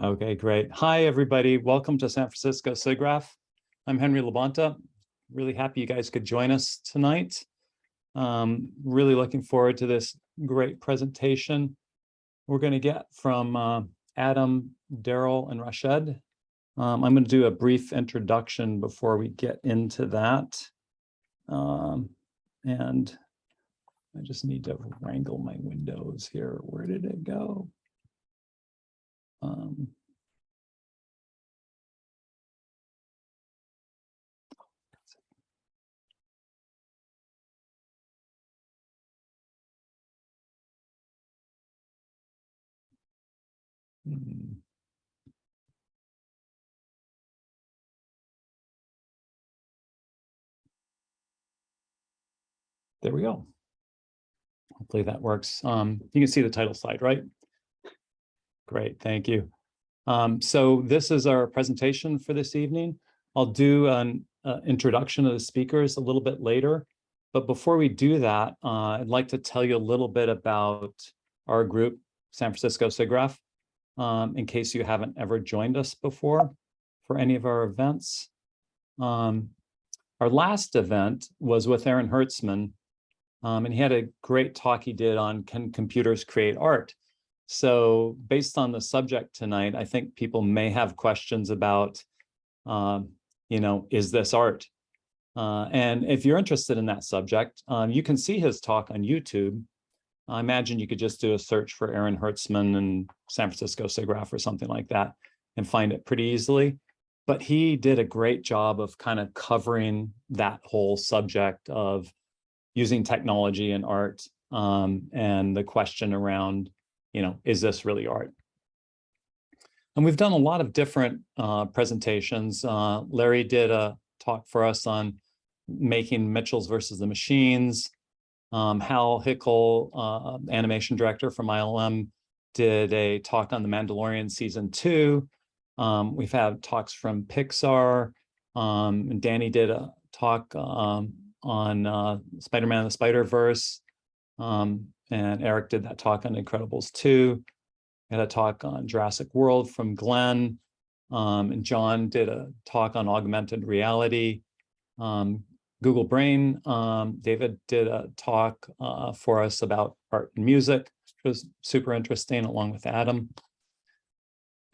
Okay, great. Hi, everybody. Welcome to San Francisco SIGGRAPH. I'm Henry Labonta. Really happy you guys could join us tonight. Really looking forward to this great presentation we're going to get from Adam, Daryl, and Rashad. I'm going to do a brief introduction before we get into that. And I just need to wrangle my windows here. Where did it go? There we go. Hopefully that works. You can see the title slide, right? Great, thank you. So this is our presentation for this evening. I'll do an introduction of the speakers a little bit later. But before we do that, I'd like to tell you a little bit about our group, San Francisco SIGGRAPH, in case you haven't ever joined us before for any of our events. Our last event was with Aaron Hertzman, and he had a great talk he did on Can Computers Create Art? So based on the subject tonight, I think people may have questions about, is this art? And if you're interested in that subject, you can see his talk on YouTube. I imagine you could just do a search for Aaron Hertzman and San Francisco SIGGRAPH or something like that and find it pretty easily. But he did a great job of kind of covering that whole subject of using technology and art, and the question around, is this really art? And we've done a lot of different presentations. Larry did a talk for us on making Mitchells versus the Machines. Hal Hickel, animation director from ILM, did a talk on The Mandalorian Season 2. We've had talks from Pixar. And Danny did a talk on Spider-Man and the Spider-Verse. And Eric did that talk on Incredibles 2. We had a talk on Jurassic World from Glenn. And John did a talk on augmented reality. Google Brain, David did a talk for us about art and music, which was super interesting, along with Adam.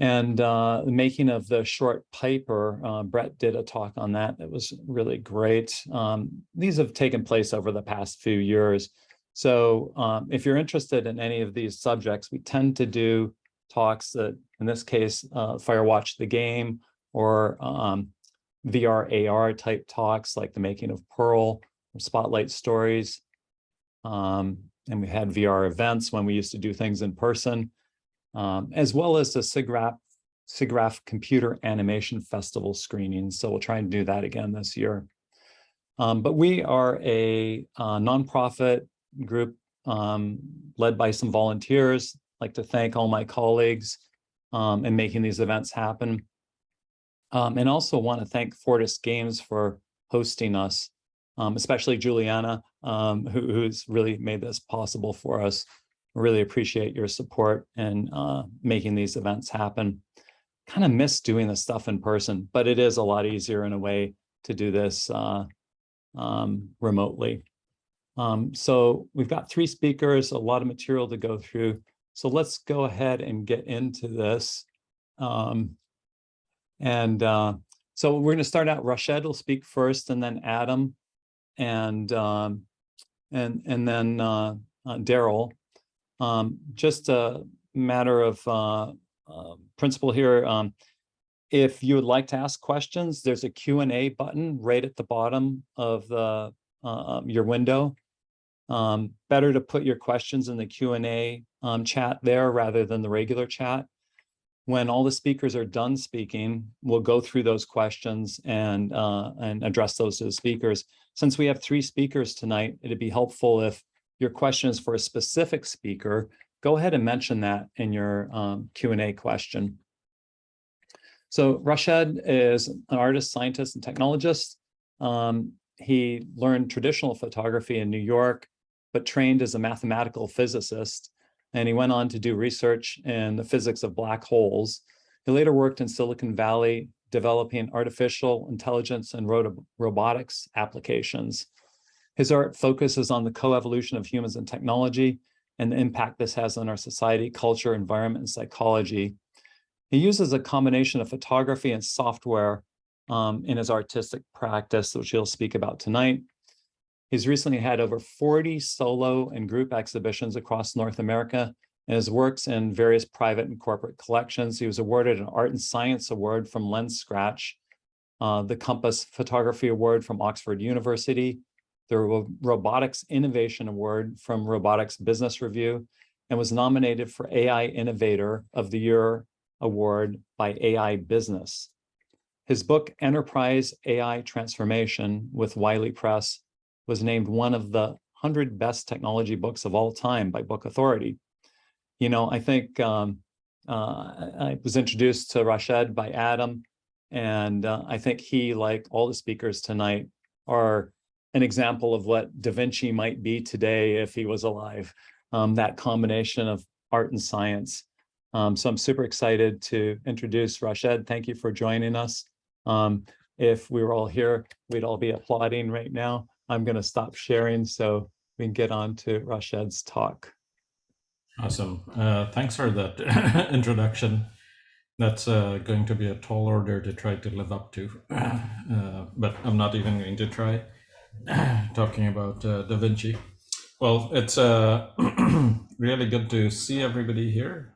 And the making of the short Piper, Brett did a talk on that. That was really great. These have taken place over the past few years. So if you're interested in any of these subjects, we tend to do talks that, in this case, Firewatch the Game, or VR, AR type talks like the making of Pearl, or Spotlight Stories. And we had VR events when we used to do things in person, as well as the SIGGRAPH Computer Animation Festival screenings. So we'll try and do that again this year. But we are a nonprofit group led by some volunteers. I'd like to thank all my colleagues in making these events happen. And also want to thank Fortis Games for hosting us, especially Juliana, who's really made this possible for us. Really appreciate your support in making these events happen. Kind of miss doing this stuff in person, but it is a lot easier in a way to do this remotely. So we've got 3 speakers, a lot of material to go through. So let's go ahead and get into this. So we're going to start out. Rashad will speak first, and then Adam, and then Daryl. Just a matter of principle here. If you would like to ask questions, there's a Q&A button right at the bottom of the your window. Better to put your questions in the Q&A chat there rather than the regular chat. When all the speakers are done speaking, we'll go through those questions and address those to the speakers. Since we have 3 speakers tonight, it'd be helpful if your question is for a specific speaker, go ahead and mention that in your Q&A question. So Rashad is an artist, scientist, and technologist. He learned traditional photography in New York, but trained as a mathematical physicist. And he went on to do research in the physics of black holes. He later worked in Silicon Valley, developing artificial intelligence and robotics applications. His art focuses on the coevolution of humans and technology and the impact this has on our society, culture, environment, and psychology. He uses a combination of photography and software in his artistic practice, which he'll speak about tonight. He's recently had over 40 solo and group exhibitions across North America, and his works in various private and corporate collections. He was awarded an Art and Science Award from Lens Scratch, the Compass Photography Award from Oxford University, the Robotics Innovation Award from Robotics Business Review, and was nominated for AI Innovator of the Year Award by AI Business. His book, Enterprise AI Transformation with Wiley Press, was named one of the 100 best technology books of all time by Book Authority. You know, I think I was introduced to Rashad by Adam, and I think he, like all the speakers tonight, are an example of what Da Vinci might be today if he was alive, that combination of art and science. So I'm super excited to introduce Rashad. Thank you for joining us. If we were all here, we'd all be applauding right now. I'm going to stop sharing so we can get on to Rashad's talk. Awesome. Thanks for that introduction. That's going to be a tall order to try to live up to, but I'm not even going to try talking about Da Vinci. Well, it's really good to see everybody here.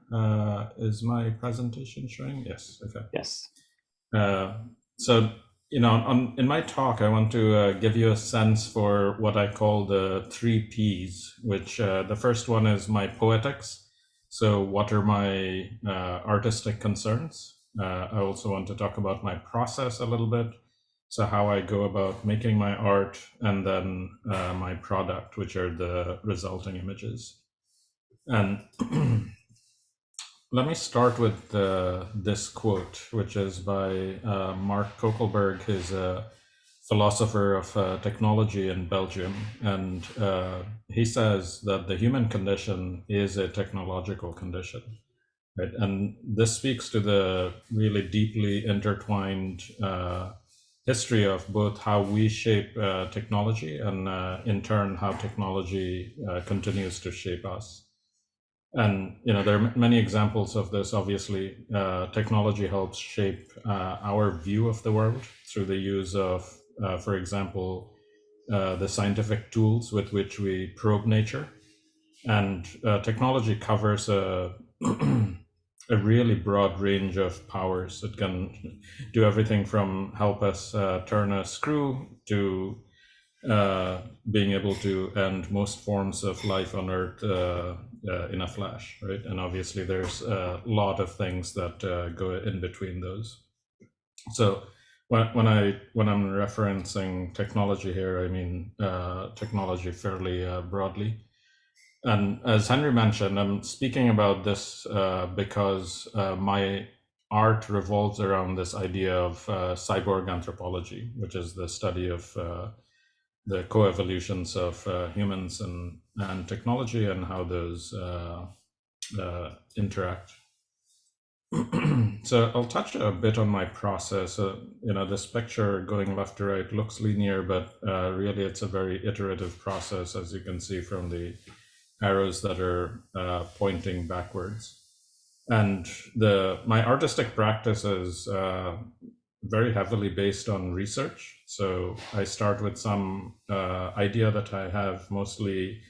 Is my presentation showing? Yes. Okay. Yes. So, you know, in my talk, I want to give you a sense for what I call the 3 Ps, which the first one is my poetics. So what are my artistic concerns? I also want to talk about my process a little bit. So how I go about making my art, and then my product, which are the resulting images. And let me start with this quote, which is by Mark Kokelberg, who's a philosopher of technology in Belgium. And he says that the human condition is a technological condition. Right? And this speaks to the really deeply intertwined history of both how we shape technology and in turn how technology continues to shape us. And you know, there are many examples of this. Obviously, technology helps shape our view of the world through the use of, for example, the scientific tools with which we probe nature. And technology covers a really broad range of powers. It can do everything from help us turn a screw to being able to end most forms of life on Earth in a flash, right? And obviously there's a lot of things that go in between those. So when I'm referencing technology here, I mean technology fairly broadly. And as Henry mentioned, I'm speaking about this because my art revolves around this idea of cyborg anthropology, which is the study of the coevolutions of humans and technology and how those interact. So I'll touch a bit on my process. You know, this picture going left to right looks linear, but really it's a very iterative process, as you can see from the arrows that are pointing backwards. And my artistic practice is very heavily based on research. So I start with some idea that I have, mostly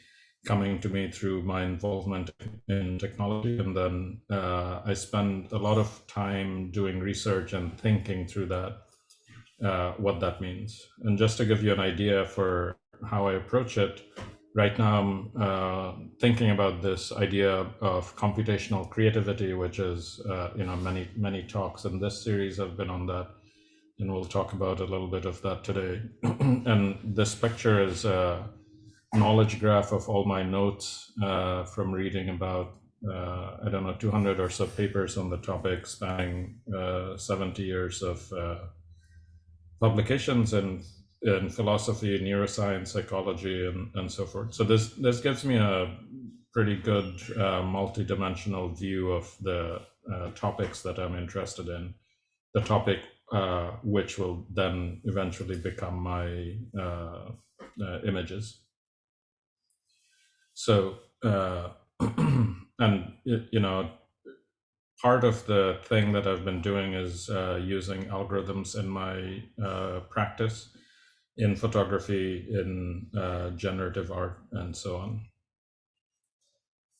coming to me through my involvement in technology. And then I spend a lot of time doing research and thinking through that, what that means. And just to give you an idea for how I approach it, right now I'm thinking about this idea of computational creativity, which is, you know, many talks in this series have been on that. And we'll talk about a little bit of that today. And this picture is a knowledge graph of all my notes from reading about, I don't know, 200 or so papers on the topic, spanning 70 years of publications in philosophy, neuroscience, psychology, and so forth. So this gives me a pretty good multi-dimensional view of the topics that I'm interested in. The topic which will then eventually become my images. So, and part of the thing that I've been doing is using algorithms in my practice in photography, in generative art, and so on.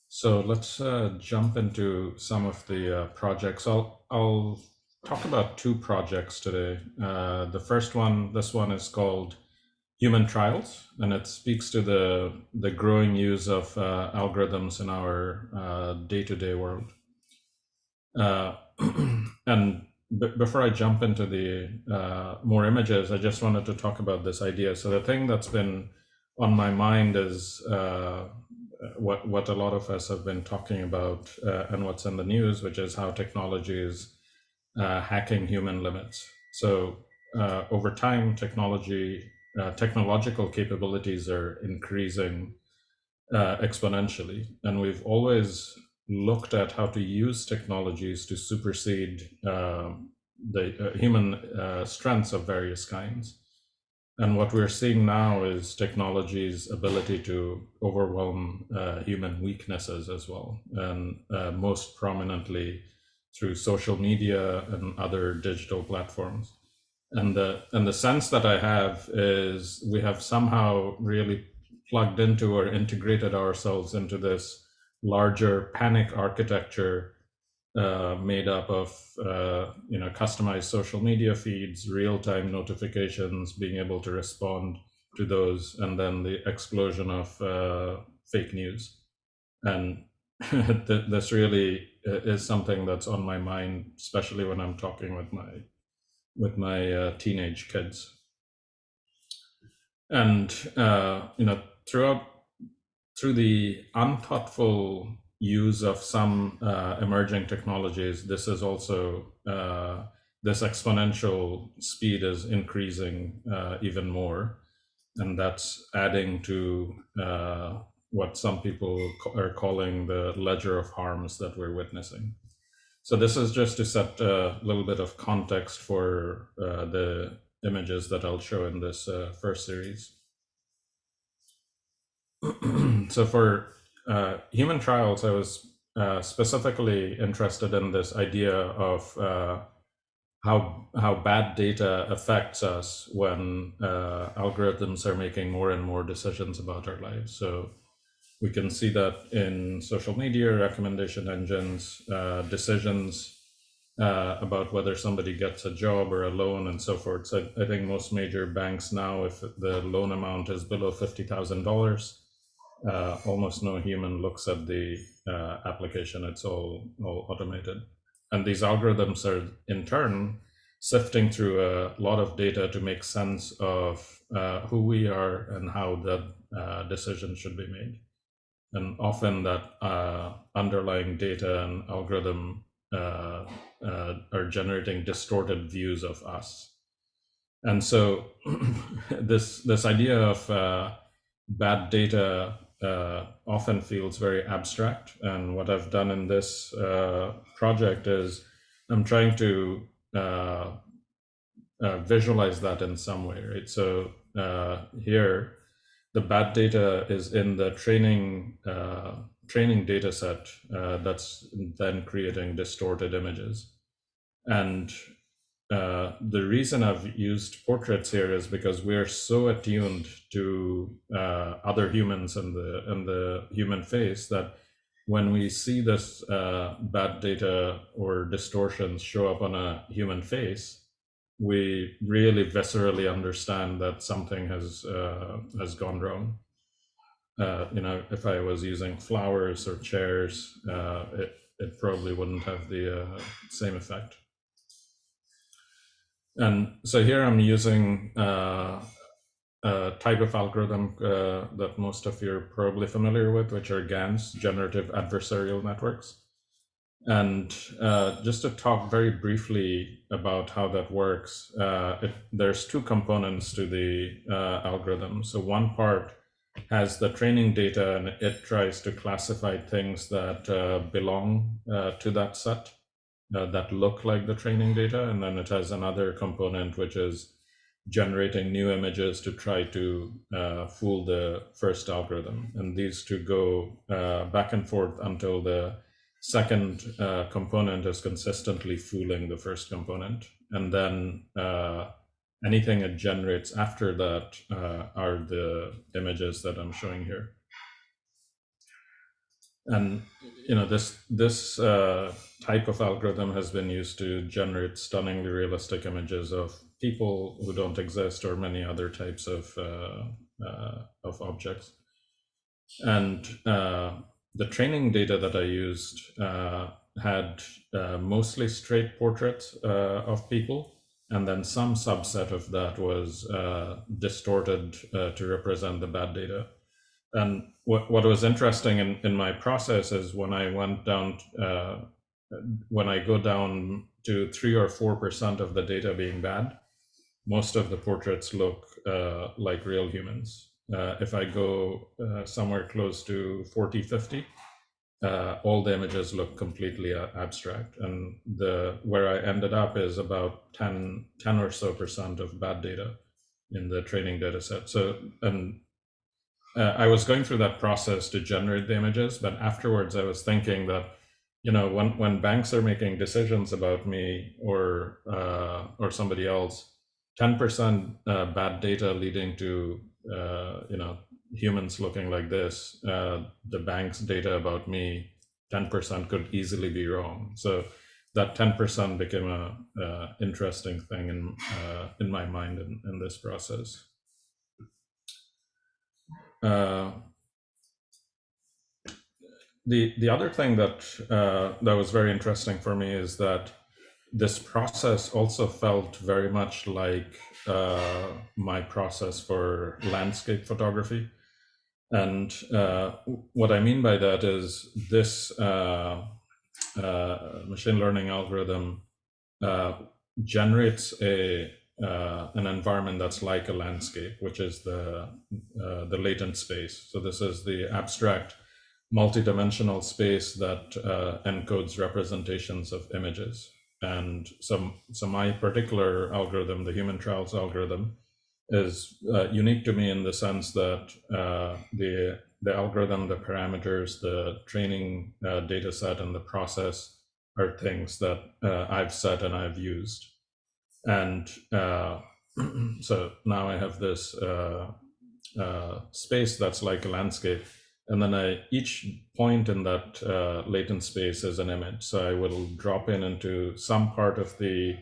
So let's jump into some of the projects. I'll talk about two projects today. The first one, this one is called Human Trials, and it speaks to the growing use of algorithms in our day-to-day world. And before I jump into the more images, I just wanted to talk about this idea. So the thing that's been on my mind is what a lot of us have been talking about and what's in the news, which is how technology is hacking human limits. So over time, technological capabilities are increasing exponentially, and we've always looked at how to use technologies to supersede the human strengths of various kinds. And what we're seeing now is technology's ability to overwhelm human weaknesses as well, and most prominently through social media and other digital platforms. And the sense that I have is we have somehow really plugged into or integrated ourselves into this larger panic architecture made up of customized social media feeds, real-time notifications, being able to respond to those, and then the explosion of fake news. And this really is something that's on my mind, especially when I'm talking with my teenage kids. And through the unthoughtful use of some emerging technologies, this is also this exponential speed is increasing even more, and that's adding to what some people are calling the ledger of harms that we're witnessing. So this is just to set a little bit of context for the images that I'll show in this first series. So for Human Trials, I was specifically interested in this idea of how bad data affects us when algorithms are making more and more decisions about our lives. So we can see that in social media, recommendation engines, decisions about whether somebody gets a job or a loan and so forth. So I think most major banks now, if the loan amount is below $50,000, almost no human looks at the application. It's all automated. And these algorithms are in turn sifting through a lot of data to make sense of who we are and how that decision should be made. And often that underlying data and algorithm are generating distorted views of us. And so this idea of bad data often feels very abstract. And what I've done in this project is I'm trying to visualize that in some way, right? So here, the bad data is in the training data set that's then creating distorted images. And the reason I've used portraits here is because we're so attuned to other humans and the human face that when we see this bad data or distortions show up on a human face, we really viscerally understand that something has gone wrong. If I was using flowers or chairs, it probably wouldn't have the same effect. And so here I'm using a type of algorithm that most of you are probably familiar with, which are GANs, generative adversarial networks. And just to talk very briefly about how that works, there's two components to the algorithm. So one part has the training data, and it tries to classify things that belong to that set that look like the training data. And then it has another component, which is generating new images to try to fool the first algorithm. And these two go back and forth until the second component is consistently fooling the first component. And then anything it generates after that are the images that I'm showing here. And this type of algorithm has been used to generate stunningly realistic images of people who don't exist, or many other types of objects. And the training data that I used had mostly straight portraits of people, and then some subset of that was distorted to represent the bad data. And what was interesting in my process is when I went down, when I go down to 3 or 4% of the data being bad, most of the portraits look like real humans. If I go somewhere close to 40, 50, all the images look completely abstract. And where I ended up is about 10 or so % of bad data in the training data set. So, and I was going through that process to generate the images, but afterwards I was thinking that, when banks are making decisions about me or somebody else, 10% bad data leading to humans looking like this, the bank's data about me, 10% could easily be wrong. So that 10% became a interesting thing in my mind in this process. The other thing that was very interesting for me is that this process also felt very much like my process for landscape photography. And what I mean by that is this machine learning algorithm generates an environment that's like a landscape, which is the latent space. So this is the abstract multi-dimensional space that encodes representations of images. And so my particular algorithm, the human trials algorithm, is unique to me in the sense that the algorithm, the parameters, the training data set, and the process are things that I've set and I've used. And so now I have this space that's like a landscape. And then each point in that latent space is an image. So I will drop into some part of the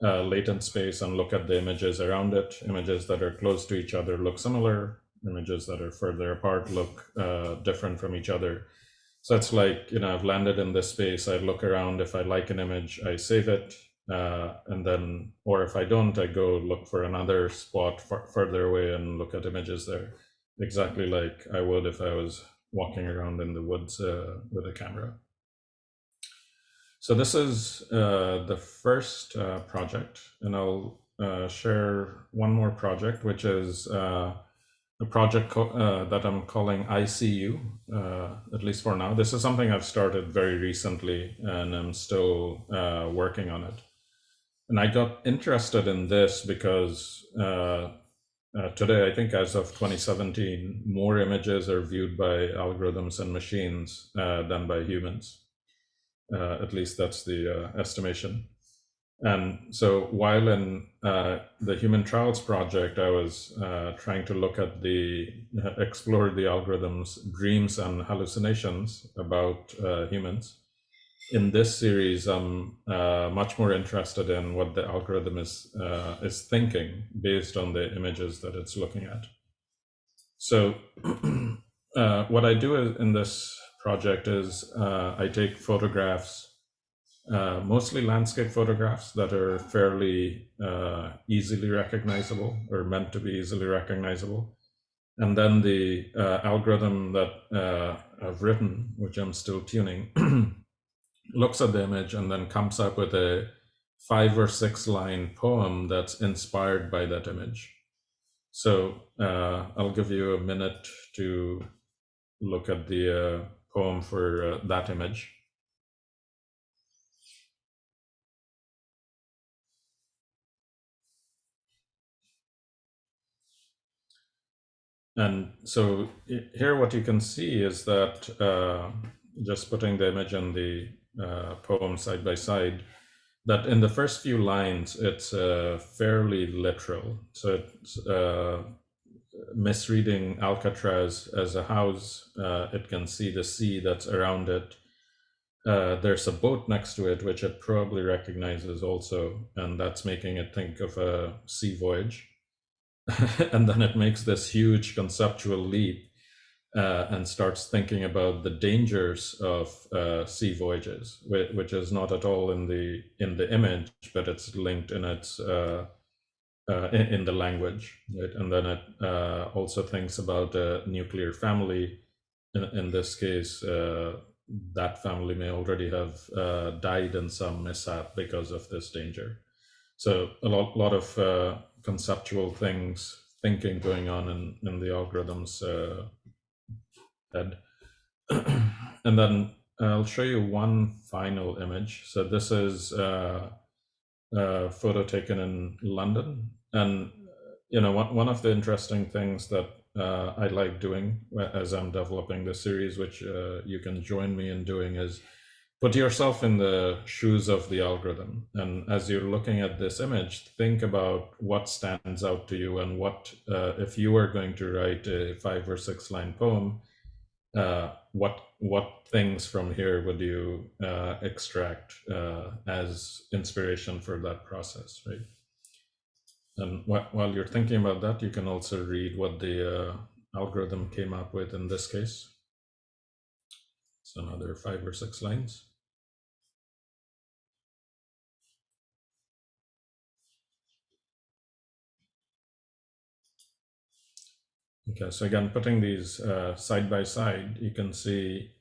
latent space and look at the images around it. Images that are close to each other look similar. Images that are further apart look different from each other. So it's like, I've landed in this space. I look around. If I like an image, I save it. And then, or if I don't, I go look for another spot further away and look at images there. Exactly like I would if I was walking around in the woods with a camera. So this is the first project, and I'll share one more project, which is a project that I'm calling ICU, at least for now. This is something I've started very recently, and I'm still working on it. And I got interested in this because today, I think as of 2017, more images are viewed by algorithms and machines than by humans. At least that's the estimation. And so while in the Human Trials project, I was trying to look at explore the algorithm's dreams and hallucinations about humans. In this series, I'm much more interested in what the algorithm is thinking based on the images that it's looking at. So what I do in this project is I take photographs, mostly landscape photographs that are fairly easily recognizable, or meant to be easily recognizable. And then the algorithm that I've written, which I'm still tuning, looks at the image and then comes up with a 5 or 6 line poem that's inspired by that image. So I'll give you a minute to look at the poem for that image. And so here what you can see is that just putting the image and the poem side by side, that in the first few lines, it's fairly literal. So it's misreading Alcatraz as a house. It can see the sea that's around it. There's a boat next to it, which it probably recognizes also, and that's making it think of a sea voyage. And then it makes this huge conceptual leap and starts thinking about the dangers of sea voyages, which is not at all in the image, but it's linked in its in the language, right? And then it also thinks about a nuclear family. In this case, that family may already have died in some mishap because of this danger. So a lot of conceptual thinking going on in the algorithm's head. And then I'll show you one final image. So this is a photo taken in London. And one of the interesting things that I like doing as I'm developing the series, which you can join me in doing, is put yourself in the shoes of the algorithm. And as you're looking at this image, think about what stands out to you and what, if you were going to write a 5 or 6 line poem, what things from here would you extract as inspiration for that process, right? And while you're thinking about that, you can also read what the algorithm came up with in this case. So another 5 or 6 lines. Okay, so again, putting these side by side, you can see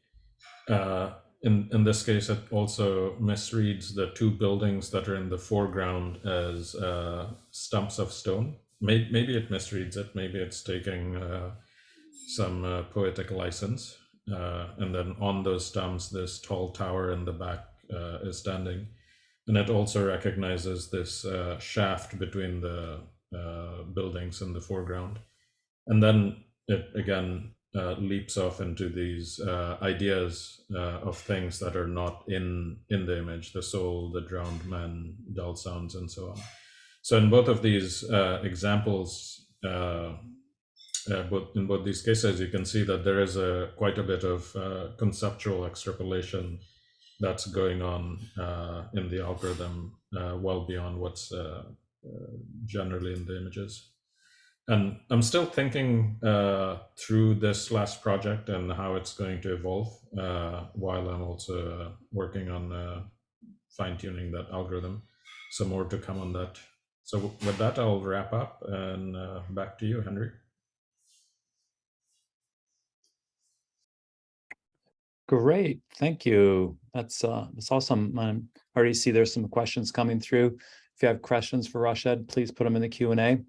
in this case, it also misreads the 2 buildings that are in the foreground as stumps of stone. Maybe it misreads it. Maybe it's taking some poetic license. And then on those stumps, this tall tower in the back is standing. And it also recognizes this shaft between the buildings in the foreground. And then it again leaps off into these ideas of things that are not in the image: the soul, the drowned man, dull sounds, and so on. So in both of these examples, in both these cases, you can see that there is quite a bit of conceptual extrapolation that's going on in the algorithm, well beyond what's generally in the images. And I'm still thinking through this last project and how it's going to evolve, while I'm also working on fine-tuning that algorithm. So more to come on that. So with that, I'll wrap up, and back to you, Henry. Great, thank you. That's awesome. I already see there's some questions coming through. If you have questions for Rashad, please put them in the Q&A.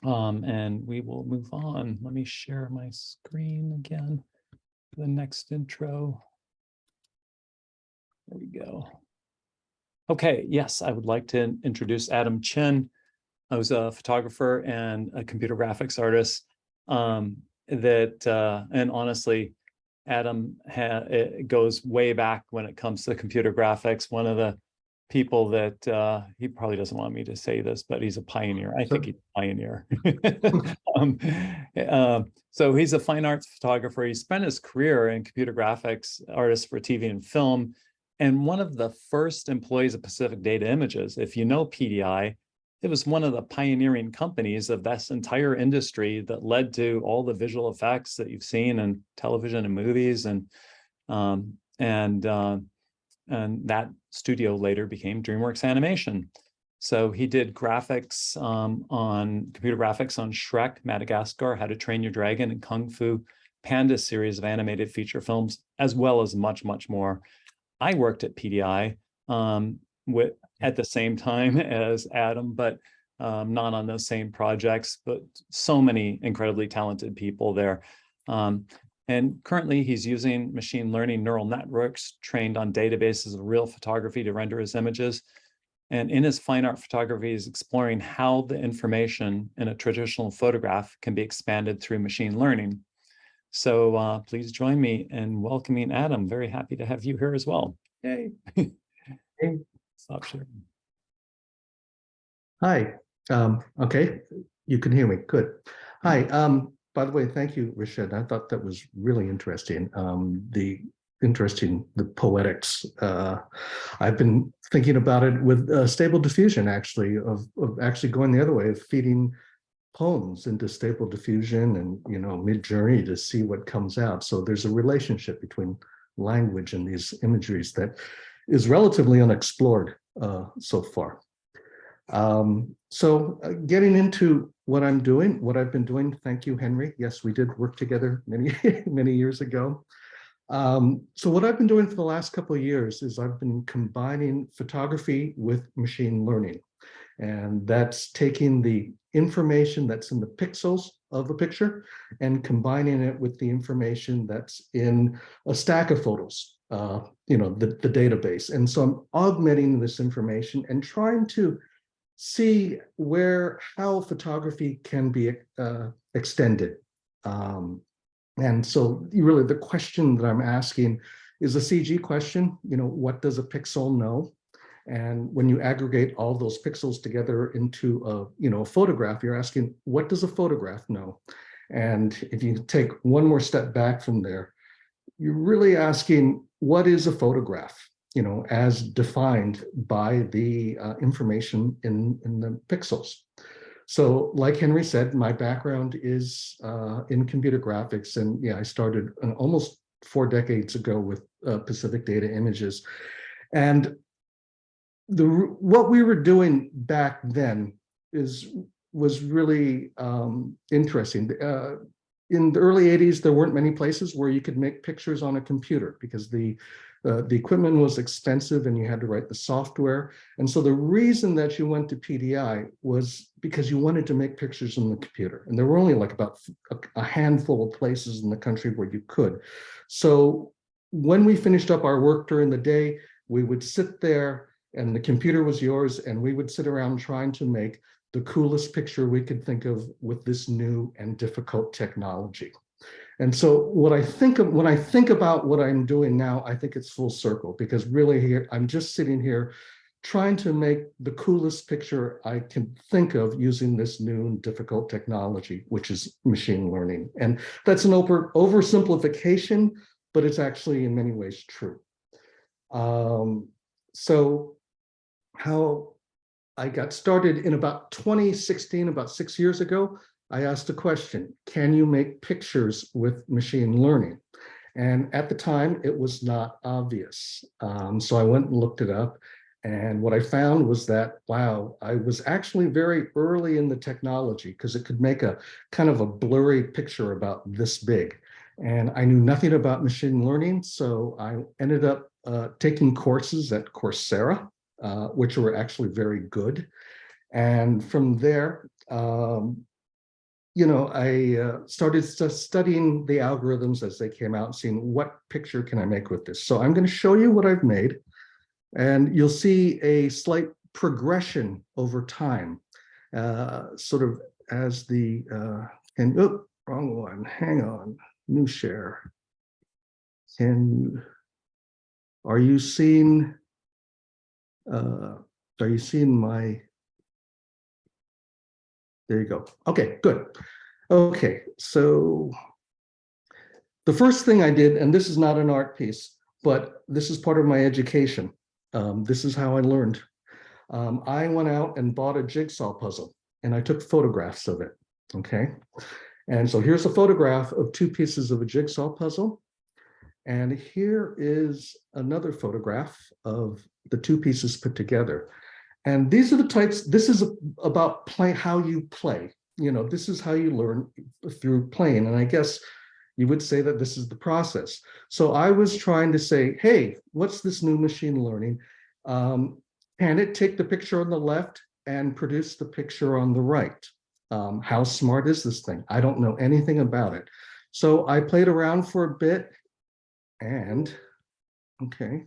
And we will move on. Let me share my screen again for the next intro. There we go. Okay, yes, I would like to introduce Adam Chin. I was a photographer and a computer graphics artist. And honestly, Adam it goes way back when it comes to computer graphics. One of the people that he probably doesn't want me to say this, but he's a pioneer. I think he's a pioneer. So he's a fine arts photographer. He spent his career in computer graphics artist for TV and film, and one of the first employees of Pacific Data Images. If you know PDI, it was one of the pioneering companies of this entire industry that led to all the visual effects that you've seen in television and movies, and that studio later became DreamWorks Animation. So he did graphics on computer graphics on Shrek, Madagascar, How to Train Your Dragon, and Kung Fu Panda series of animated feature films, as well as much, much more. I worked at PDI at the same time as Adam, but not on those same projects, but so many incredibly talented people there. And currently he's using machine learning neural networks trained on databases of real photography to render his images. And in his fine art photography, he's exploring how the information in a traditional photograph can be expanded through machine learning. So please join me in welcoming Adam. Very happy to have you here as well. Yay. Hey. Stop sharing. Hi. Okay, you can hear me. Good. Hi. By the way, thank you, Rashad. I thought that was really interesting. The poetics. I've been thinking about it with stable diffusion, actually, of actually going the other way, of feeding poems into stable diffusion and Midjourney to see what comes out. So there's a relationship between language and these imageries that is relatively unexplored so far. Getting into what I'm doing, what I've been doing. Thank you, Henry. Yes, we did work together many years ago. So what I've been doing for the last couple of years is I've been combining photography with machine learning. And that's taking the information that's in the pixels of a picture and combining it with the information that's in a stack of photos, the database. And so I'm augmenting this information and trying to see how photography can be extended. And so really the question that I'm asking is a CG question. What does a pixel know? And when you aggregate all those pixels together into a photograph, you're asking, what does a photograph know? And if you take one more step back from there, you're really asking, what is a photograph? As defined by the information in the pixels. So like Henry said, my background is in computer graphics. And yeah, I started almost 4 decades ago with Pacific Data Images. And what we were doing back then was really interesting. In the early 80s, there weren't many places where you could make pictures on a computer because the equipment was expensive and you had to write the software. And so the reason that you went to PDI was because you wanted to make pictures on the computer. And there were only like about a handful of places in the country where you could. So when we finished up our work during the day, we would sit there and the computer was yours, and we would sit around trying to make the coolest picture we could think of with this new and difficult technology. And so when I think about what I'm doing now, I think it's full circle, because really here, I'm just sitting here trying to make the coolest picture I can think of using this new and difficult technology, which is machine learning. And that's an oversimplification, but it's actually in many ways true. So how I got started in about 2016, about 6 years ago, I asked a question: can you make pictures with machine learning? And at the time, it was not obvious. So I went and looked it up. And what I found was that, wow, I was actually very early in the technology, because it could make a kind of a blurry picture about this big. And I knew nothing about machine learning. So I ended up taking courses at Coursera, which were actually very good. And from there, I started studying the algorithms as they came out and seeing what picture can I make with this. So I'm going to show you what I've made, and you'll see a slight progression over time, sort of as the, wrong one, hang on, new share. Are you seeing my, there you go. Okay, good. Okay, so the first thing I did, and this is not an art piece, but this is part of my education. This is how I learned. I went out and bought a jigsaw puzzle, and I took photographs of it, okay? And so here's a photograph of 2 pieces of a jigsaw puzzle. And here is another photograph of the 2 pieces put together. And these are the types, this is about how you play. This is how you learn through playing. And I guess you would say that this is the process. So I was trying to say, hey, what's this new machine learning? Can it take the picture on the left and produce the picture on the right. How smart is this thing? I don't know anything about it. So I played around for a bit and, okay,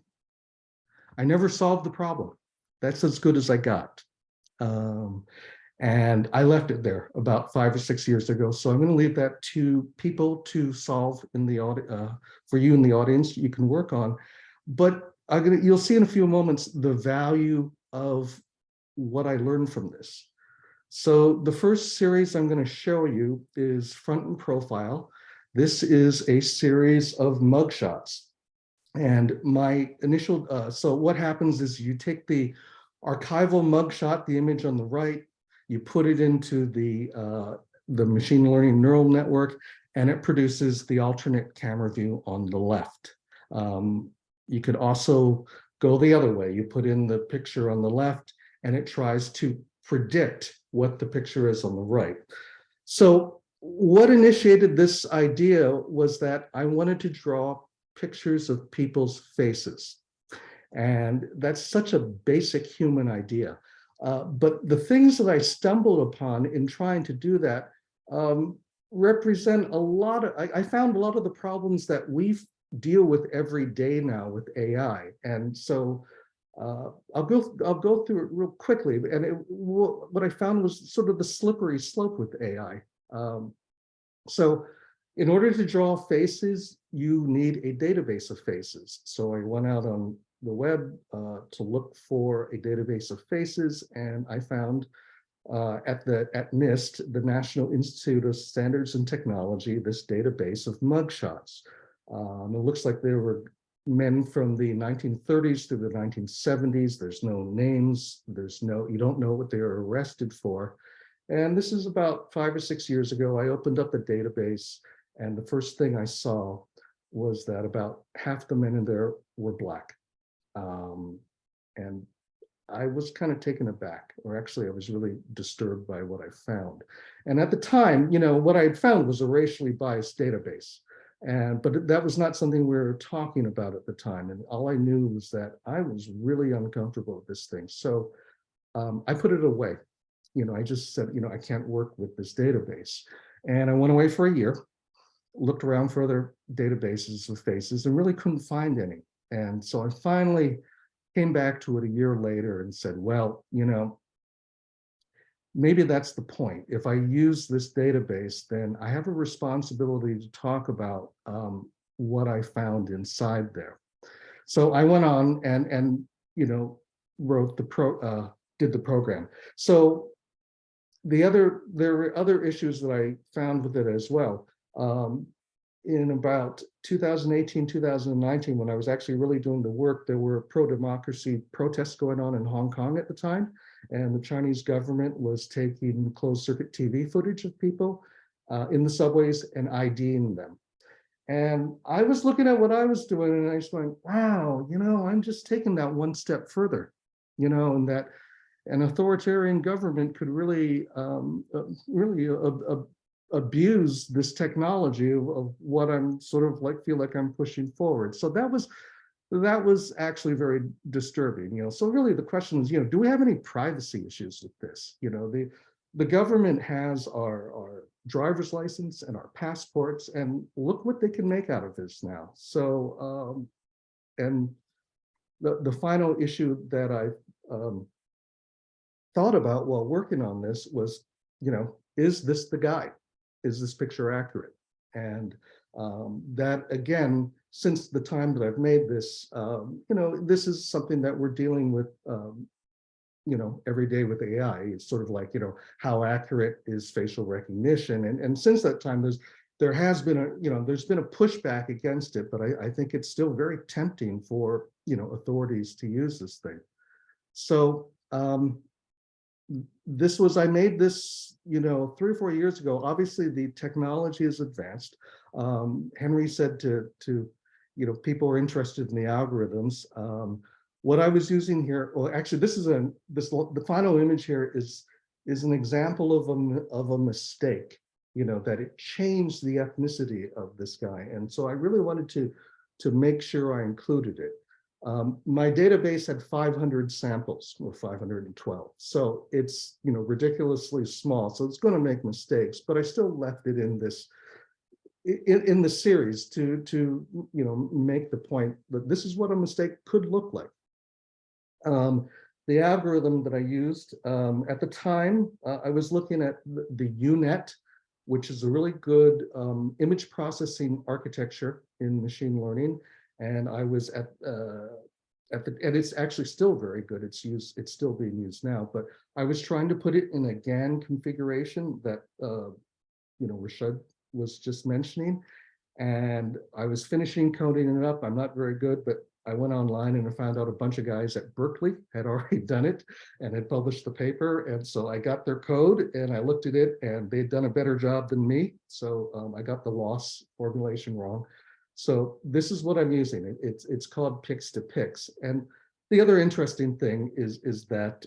I never solved the problem. That's as good as I got. And I left it there about 5 or 6 years ago. So I'm going to leave that to people to solve in the for you in the audience. You can work on, but you'll see in a few moments the value of what I learned from this. So the first series I'm going to show you is Front and Profile. This is a series of mugshots. And my initial, so what happens is you take the archival mugshot, the image on the right, you put it into the machine learning neural network, and it produces the alternate camera view on the left. You could also go the other way. You put in the picture on the left, and it tries to predict what the picture is on the right. So what initiated this idea was that I wanted to draw pictures of people's faces. And that's such a basic human idea. But the things that I stumbled upon in trying to do that represent a lot of, I found a lot of the problems that we deal with every day now with AI. And so I'll go through it real quickly. And what I found was sort of the slippery slope with AI. So in order to draw faces, you need a database of faces. So I went out on the web to look for a database of faces, and I found at NIST, the National Institute of Standards and Technology, this database of mugshots. It looks like there were men from the 1930s to the 1970s. There's no names. You don't know what they were arrested for. And this is about 5 or 6 years ago. I opened up the database, and the first thing I saw was that about half the men in there were Black. And I was kind of taken aback, or actually I was really disturbed by what I found. And at the time, what I had found was a racially biased database. But that was not something we were talking about at the time. And all I knew was that I was really uncomfortable with this thing. So I put it away. I just said, I can't work with this database. And I went away for a year, looked around for other databases of faces and really couldn't find any. And so I finally came back to it a year later and said, well, maybe that's the point. If I use this database, then I have a responsibility to talk about what I found inside there. So I went on and wrote did the program. So there were other issues that I found with it as well. In about 2018, 2019, when I was actually really doing the work, there were pro-democracy protests going on in Hong Kong at the time. And the Chinese government was taking closed circuit TV footage of people in the subways and IDing them. And I was looking at what I was doing and I was going, wow, I'm just taking that one step further, and that an authoritarian government could really, abuse this technology of what I'm sort of feel like I'm pushing forward. So that was actually very disturbing. So really the question is, do we have any privacy issues with this? The government has our driver's license and our passports, and look what they can make out of this now. So, and the final issue that I thought about while working on this was, is this the guy? Is this picture accurate? And that, again, since the time that I've made this, this is something that we're dealing with, every day with AI. It's sort of like, how accurate is facial recognition? And since that time, there's been a pushback against it, but I think it's still very tempting for, authorities to use this thing. So I made this, 3 or 4 years ago. Obviously, the technology has advanced. Henry said to people are interested in the algorithms. What I was using here, well, actually, the final image here is an example of a mistake. That it changed the ethnicity of this guy, and so I really wanted to make sure I included it. My database had 500 samples, or 512. So it's, ridiculously small. So it's going to make mistakes, but I still left it in this, in the series to make the point that this is what a mistake could look like. The algorithm that I used at the time, I was looking at the UNet, which is a really good image processing architecture in machine learning. And I was and it's actually still very good. It's still being used now, but I was trying to put it in a GAN configuration that, Rashad was just mentioning. And I was finishing coding it up. I'm not very good, but I went online and I found out a bunch of guys at Berkeley had already done it and had published the paper. And so I got their code and I looked at it and they'd done a better job than me. So I got the loss formulation wrong. So this is what I'm using. It's called Pix to Pix. And the other interesting thing is that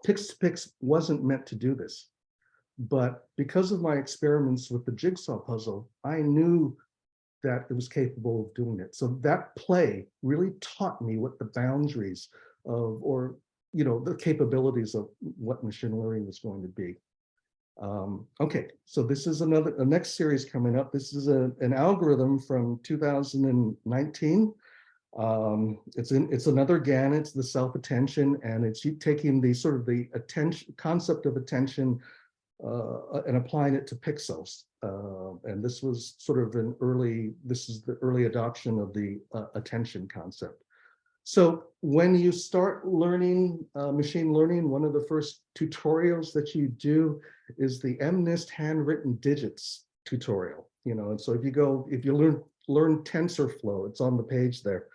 Pix to Pix wasn't meant to do this. But because of my experiments with the jigsaw puzzle, I knew that it was capable of doing it. So that play really taught me what the boundaries of, or the capabilities of what machine learning was going to be. Okay, so this is a next series coming up. This is an algorithm from 2019. It's another GAN. It's the self-attention, and it's taking the sort of the attention concept of attention and applying it to pixels. And this was sort of this is the early adoption of the attention concept. So when you start learning machine learning, one of the first tutorials that you do is the MNIST handwritten digits tutorial. And so if you learn TensorFlow, it's on the page there.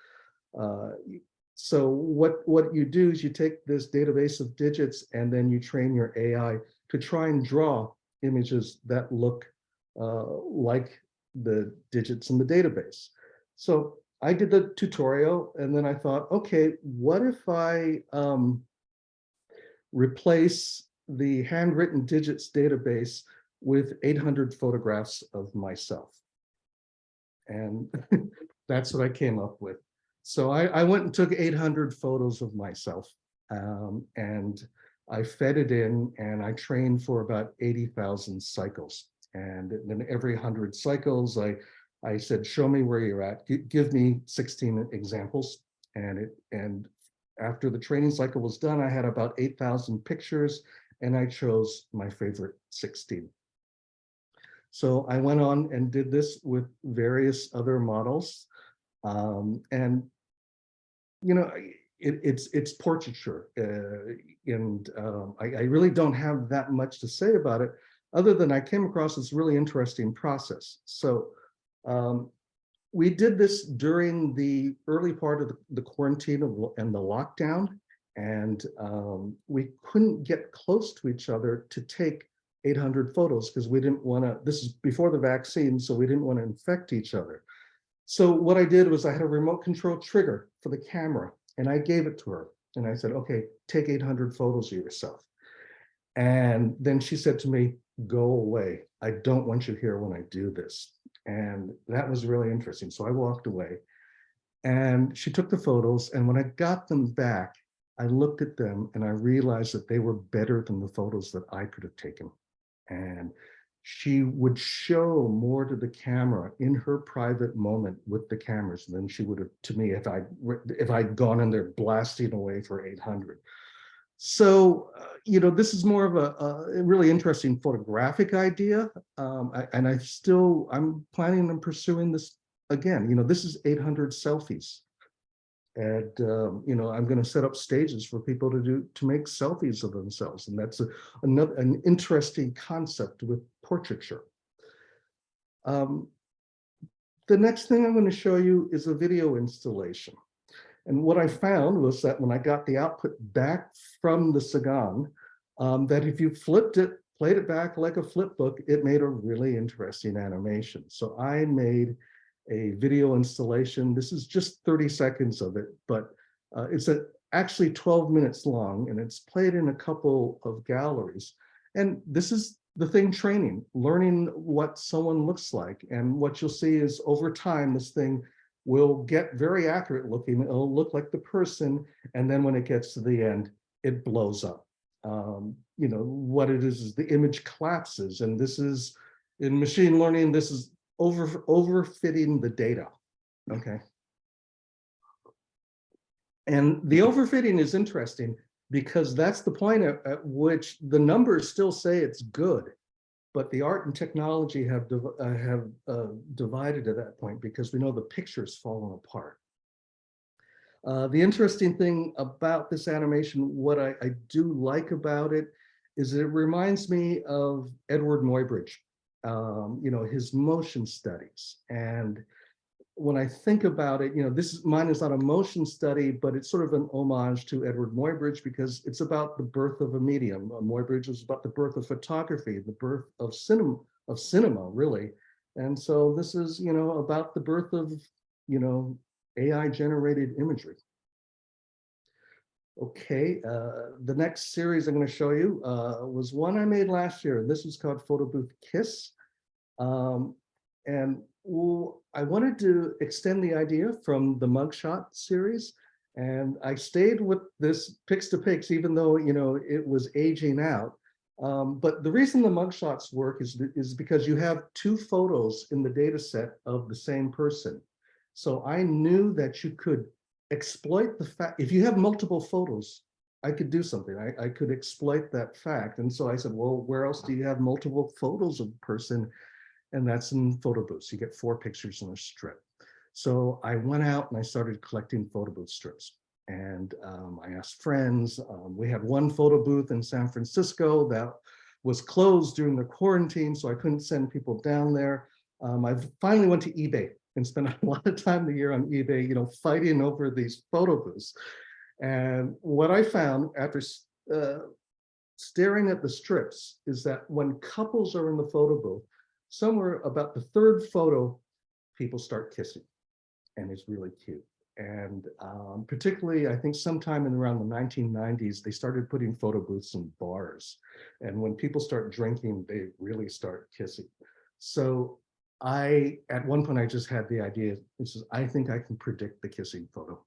So what you do is you take this database of digits and then you train your AI to try and draw images that look like the digits in the database. So I did the tutorial and then I thought, okay, what if I replace the handwritten digits database with 800 photographs of myself? And that's what I came up with. So I went and took 800 photos of myself and I fed it in and I trained for about 80,000 cycles. And then every 100 cycles, I said, show me where you're at. Give me 16 examples. And after the training cycle was done, I had about 8,000 pictures and I chose my favorite 16. So I went on and did this with various other models. And it's portraiture, and I really don't have that much to say about it, other than I came across this really interesting process. So we did this during the early part of the quarantine and the lockdown, and we couldn't get close to each other to take 800 photos because we didn't want to, this is before the vaccine, so we didn't want to infect each other. So what I did was I had a remote control trigger for the camera and I gave it to her. And I said, okay, take 800 photos of yourself. And then she said to me, go away. I don't want you here when I do this. And that was really interesting. So I walked away and she took the photos. And when I got them back, I looked at them and I realized that they were better than the photos that I could have taken. And she would show more to the camera in her private moment with the cameras than she would have to me if I'd gone in there blasting away for 800. So, this is more of a really interesting photographic idea. I'm planning on pursuing this again. This is 800 selfies. And, I'm going to set up stages for people to make selfies of themselves. And that's an interesting concept with portraiture. The next thing I'm going to show you is a video installation. And what I found was that when I got the output back from the Sagan, that if you played it back like a flip book, it made a really interesting animation. So I made a video installation. This is just 30 seconds of it, but it's actually 12 minutes long, and it's played in a couple of galleries. And this is the thing training, learning what someone looks like. And what you'll see is over time, this thing will get very accurate looking. It'll look like the person. And then when it gets to the end, it blows up. You know, what it is the image collapses. And this is, in machine learning, this is overfitting the data, okay? And the overfitting is interesting because that's the point at which the numbers still say it's good, but the art and technology have divided at that point because we know the picture's fallen apart. The interesting thing about this animation, what I do like about it, is it reminds me of Edward Muybridge, you know, his motion studies. And when I think about it, you know, mine is not a motion study, but it's sort of an homage to Edward Muybridge because it's about the birth of a medium. Muybridge was about the birth of photography, the birth of cinema, really. And so this is, you know, about the birth of, you know, AI generated imagery. Okay, the next series I'm going to show you was one I made last year. This is called Photo Booth Kiss. And I wanted to extend the idea from the mugshot series. And I stayed with this Pix to Pix, even though, you know, it was aging out. But the reason the mugshots work is because you have two photos in the data set of the same person. So I knew that you could exploit the fact, if you have multiple photos, I could do something. I could exploit that fact. And so I said, well, where else do you have multiple photos of a person? And that's in photo booths. You get 4 pictures in a strip. So I went out and I started collecting photo booth strips. And I asked friends. We had one photo booth in San Francisco that was closed during the quarantine, so I couldn't send people down there. I finally went to eBay and spent a lot of time the year on eBay, you know, fighting over these photo booths. And what I found after staring at the strips is that when couples are in the photo booth, somewhere about the 3rd photo, people start kissing, and it's really cute. And particularly, I think sometime in around the 1990s, they started putting photo booths in bars. And when people start drinking, they really start kissing. So at one point, I just had the idea, I think I can predict the kissing photo.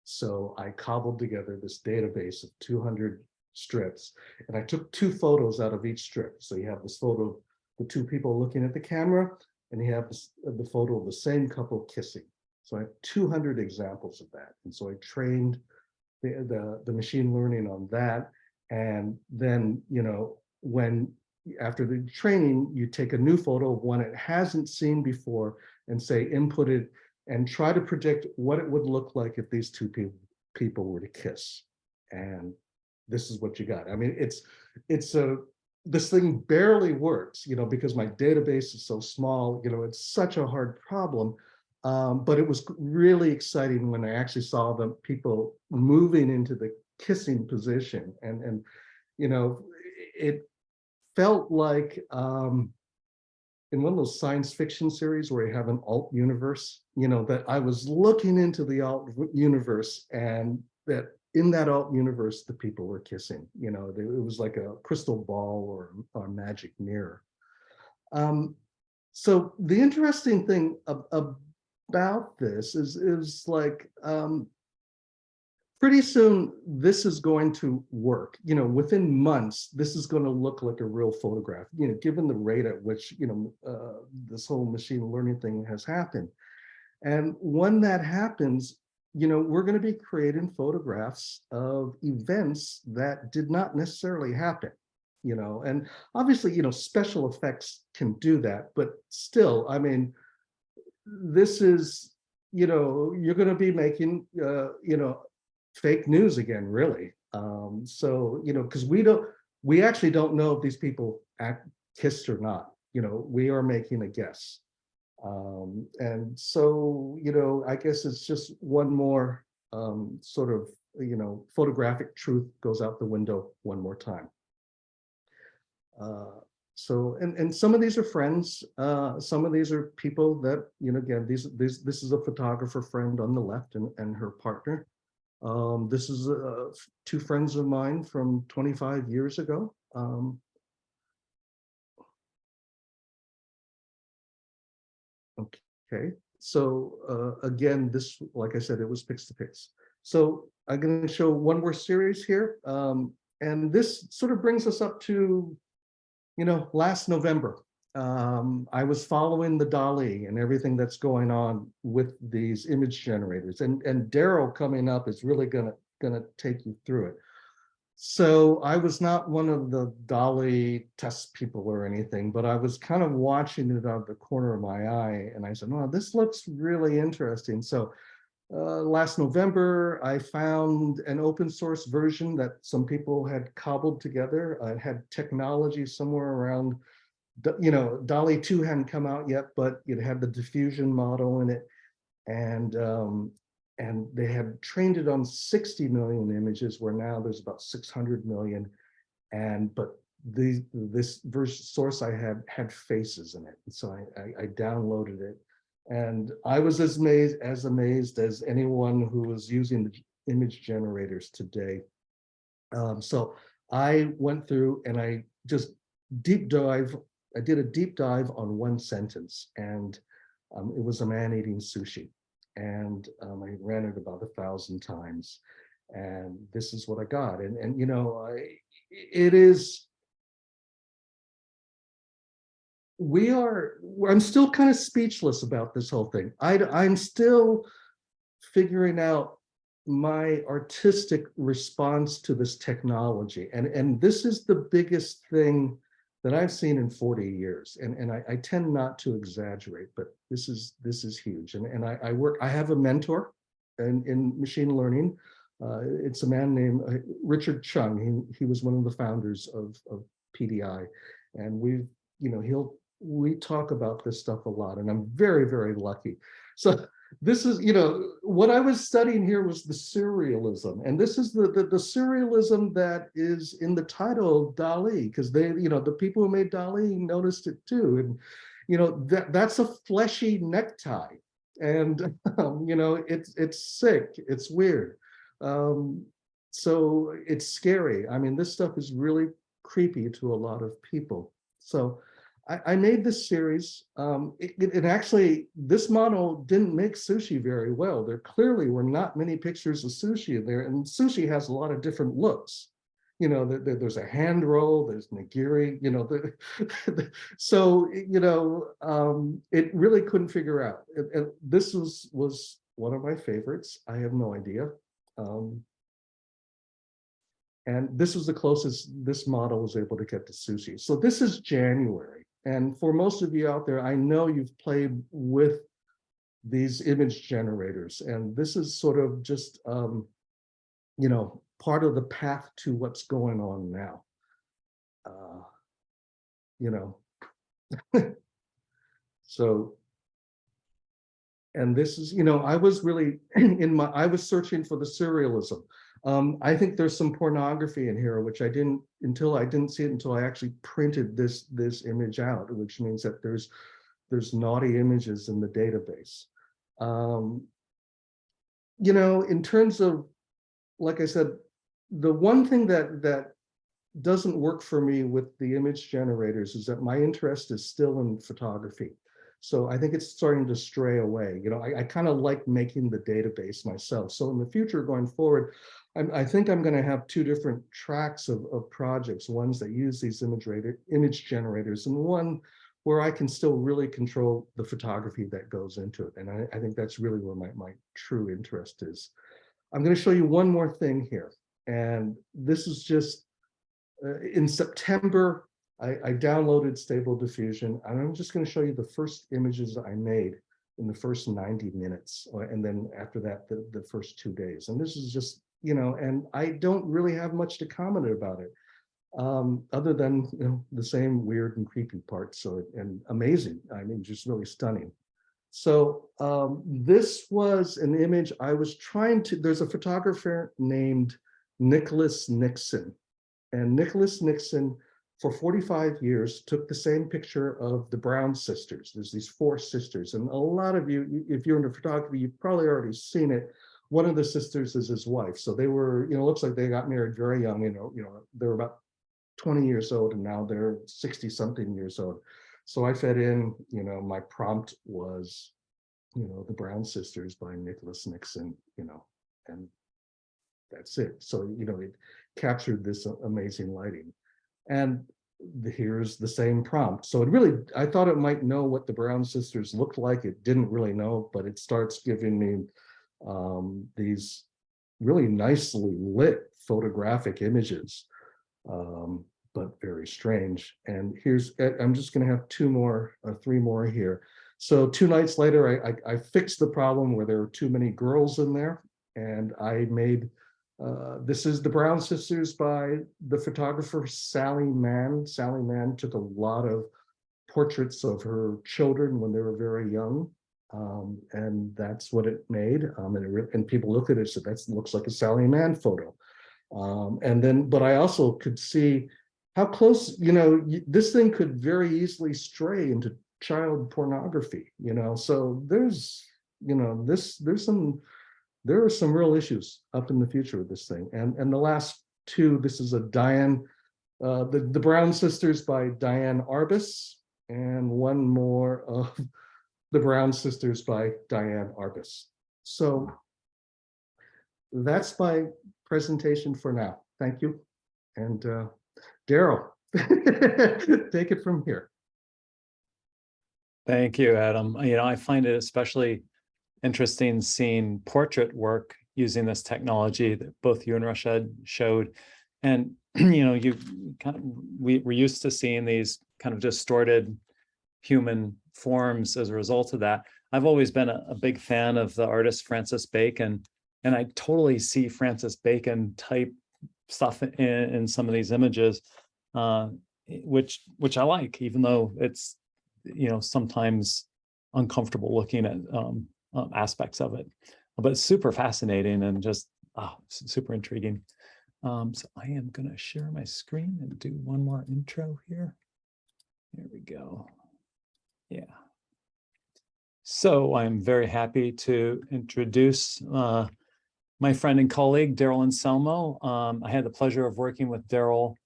So I cobbled together this database of 200 strips, and I took 2 photos out of each strip. So you have this photo of the 2 people looking at the camera, and you have the photo of the same couple kissing. So I have 200 examples of that. And so I trained the machine learning on that. And then, you know, after the training, you take a new photo of one it hasn't seen before and say, input it and try to predict what it would look like if these 2 people were to kiss. And this is what you got. I mean, this thing barely works, you know, because my database is so small, you know, it's such a hard problem. But it was really exciting when I actually saw the people moving into the kissing position. And you know, it felt like in one of those science fiction series where you have an alt universe, you know, that I was looking into the alt universe, and that in that alt universe, the people were kissing, you know, it was like a crystal ball or a magic mirror. So the interesting thing about this is like, pretty soon this is going to work, you know, within months, this is going to look like a real photograph, you know, given the rate at which, you know, this whole machine learning thing has happened. And when that happens, you know, we're going to be creating photographs of events that did not necessarily happen, you know, and obviously, you know, special effects can do that, but still, I mean, this is, you know, you're going to be making, you know, fake news again, really. So, you know, because we actually don't know if these people kissed or not, you know, we are making a guess. And so, you know, I guess it's just one more sort of, you know, photographic truth goes out the window one more time. So, and some of these are friends. Some of these are people that, you know, again, this is a photographer friend on the left and her partner. This is 2 friends of mine from 25 years ago. Okay. Again, this, like I said, it was pix to pix. So I'm going to show one more series here. And this sort of brings us up to, last November. I was following the Dali and everything that's going on with these image generators. And Daryl coming up is really gonna take you through it. So I was not one of the Dali test people or anything, but I was kind of watching it out of the corner of my eye. And I said, oh, this looks really interesting. So last November, I found an open source version that some people had cobbled together. I had technology somewhere around, DALL-E 2 hadn't come out yet, but it had the diffusion model in it. And they had trained it on 60 million images, where now there's about 600 million. But this source I had faces in it. And so I downloaded it. And I was as amazed as anyone who was using the image generators today. So I went through and I just did a deep dive on one sentence, and it was a man eating sushi. And I ran it about 1,000 times, and this is what I got. And I'm still kind of speechless about this whole thing. I'm still figuring out my artistic response to this technology. And this is the biggest thing that I've seen in 40 years. And I tend not to exaggerate, but this is huge. And I have a mentor in machine learning. It's a man named Richard Chung. He was one of the founders of PDI. And we talk about this stuff a lot, and I'm very, very lucky. So this is, what I was studying here was the surrealism, and this is the surrealism that is in the title of Dali, because they, the people who made Dali noticed it too, and that's a fleshy necktie, and it's sick, it's weird, so it's scary. I mean, this stuff is really creepy to a lot of people. So I made this series. It actually, this model didn't make sushi very well. There clearly were not many pictures of sushi in there, and sushi has a lot of different looks. There's a hand roll, there's nigiri, so, it really couldn't figure out. And this was one of my favorites. I have no idea. And this was the closest this model was able to get to sushi. So this is January. And for most of you out there, I know you've played with these image generators. And this is sort of just, part of the path to what's going on now. So, and this is, I was really I was searching for the surrealism. I think there's some pornography in here, which I didn't see it until I actually printed this image out, which means that there's naughty images in the database. In terms of, like I said, the one thing that doesn't work for me with the image generators is that my interest is still in photography. So I think it's starting to stray away. I kind of like making the database myself. So in the future going forward, I think I'm going to have two different tracks of projects, ones that use these image generators, and one where I can still really control the photography that goes into it. And I think that's really where my true interest is. I'm going to show you one more thing here. And this is just, in September, I downloaded Stable Diffusion, and I'm just going to show you the first images I made in the first 90 minutes. And then after that, the first 2 days. And this is just, and I don't really have much to comment about it, other than, the same weird and creepy parts. So, and amazing. I mean, just really stunning. So this was an image I was trying to, there's a photographer named Nicholas Nixon. And Nicholas Nixon, for 45 years, took the same picture of the Brown sisters. There's these 4 sisters. And a lot of you, if you're into photography, you've probably already seen it. One of the sisters is his wife. So they were, looks like they got married very young. They were about 20 years old, and now they're 60 something years old. So I fed in, my prompt was The Brown Sisters by Nicholas Nixon, and that's it. So, it captured this amazing lighting. And here's the same prompt. So I thought it might know what the Brown Sisters looked like. It didn't really know, but it starts giving me these really nicely lit photographic images, but very strange. And I'm just going to have three more here. So 2 nights later, I fixed the problem where there were too many girls in there, and I made this is the Brown Sisters by the photographer Sally Mann. Sally Mann took a lot of portraits of her children when they were very young, and that's what it made. And people look at it and said, that looks like a Sally Mann photo. But I also could see how close, this thing could very easily stray into child pornography, so there are some real issues up in the future with this thing. And the last two, this is a Diane, the Brown Sisters by Diane Arbus, and one more of the Brown Sisters by Diane Arbus. So that's my presentation for now. Thank you. And Daryl, take it from here. Thank you, Adam. I find it especially interesting seeing portrait work using this technology that both you and Rashad showed. And, we're used to seeing these kind of distorted human forms as a result of that. I've always been a big fan of the artist Francis Bacon, and I totally see Francis Bacon type stuff in some of these images, which I like, even though it's, sometimes uncomfortable looking at aspects of it, but it's super fascinating and just super intriguing. So I am going to share my screen and do one more intro here. Here we go. Yeah. So I'm very happy to introduce my friend and colleague, Daryl Anselmo. I had the pleasure of working with Daryl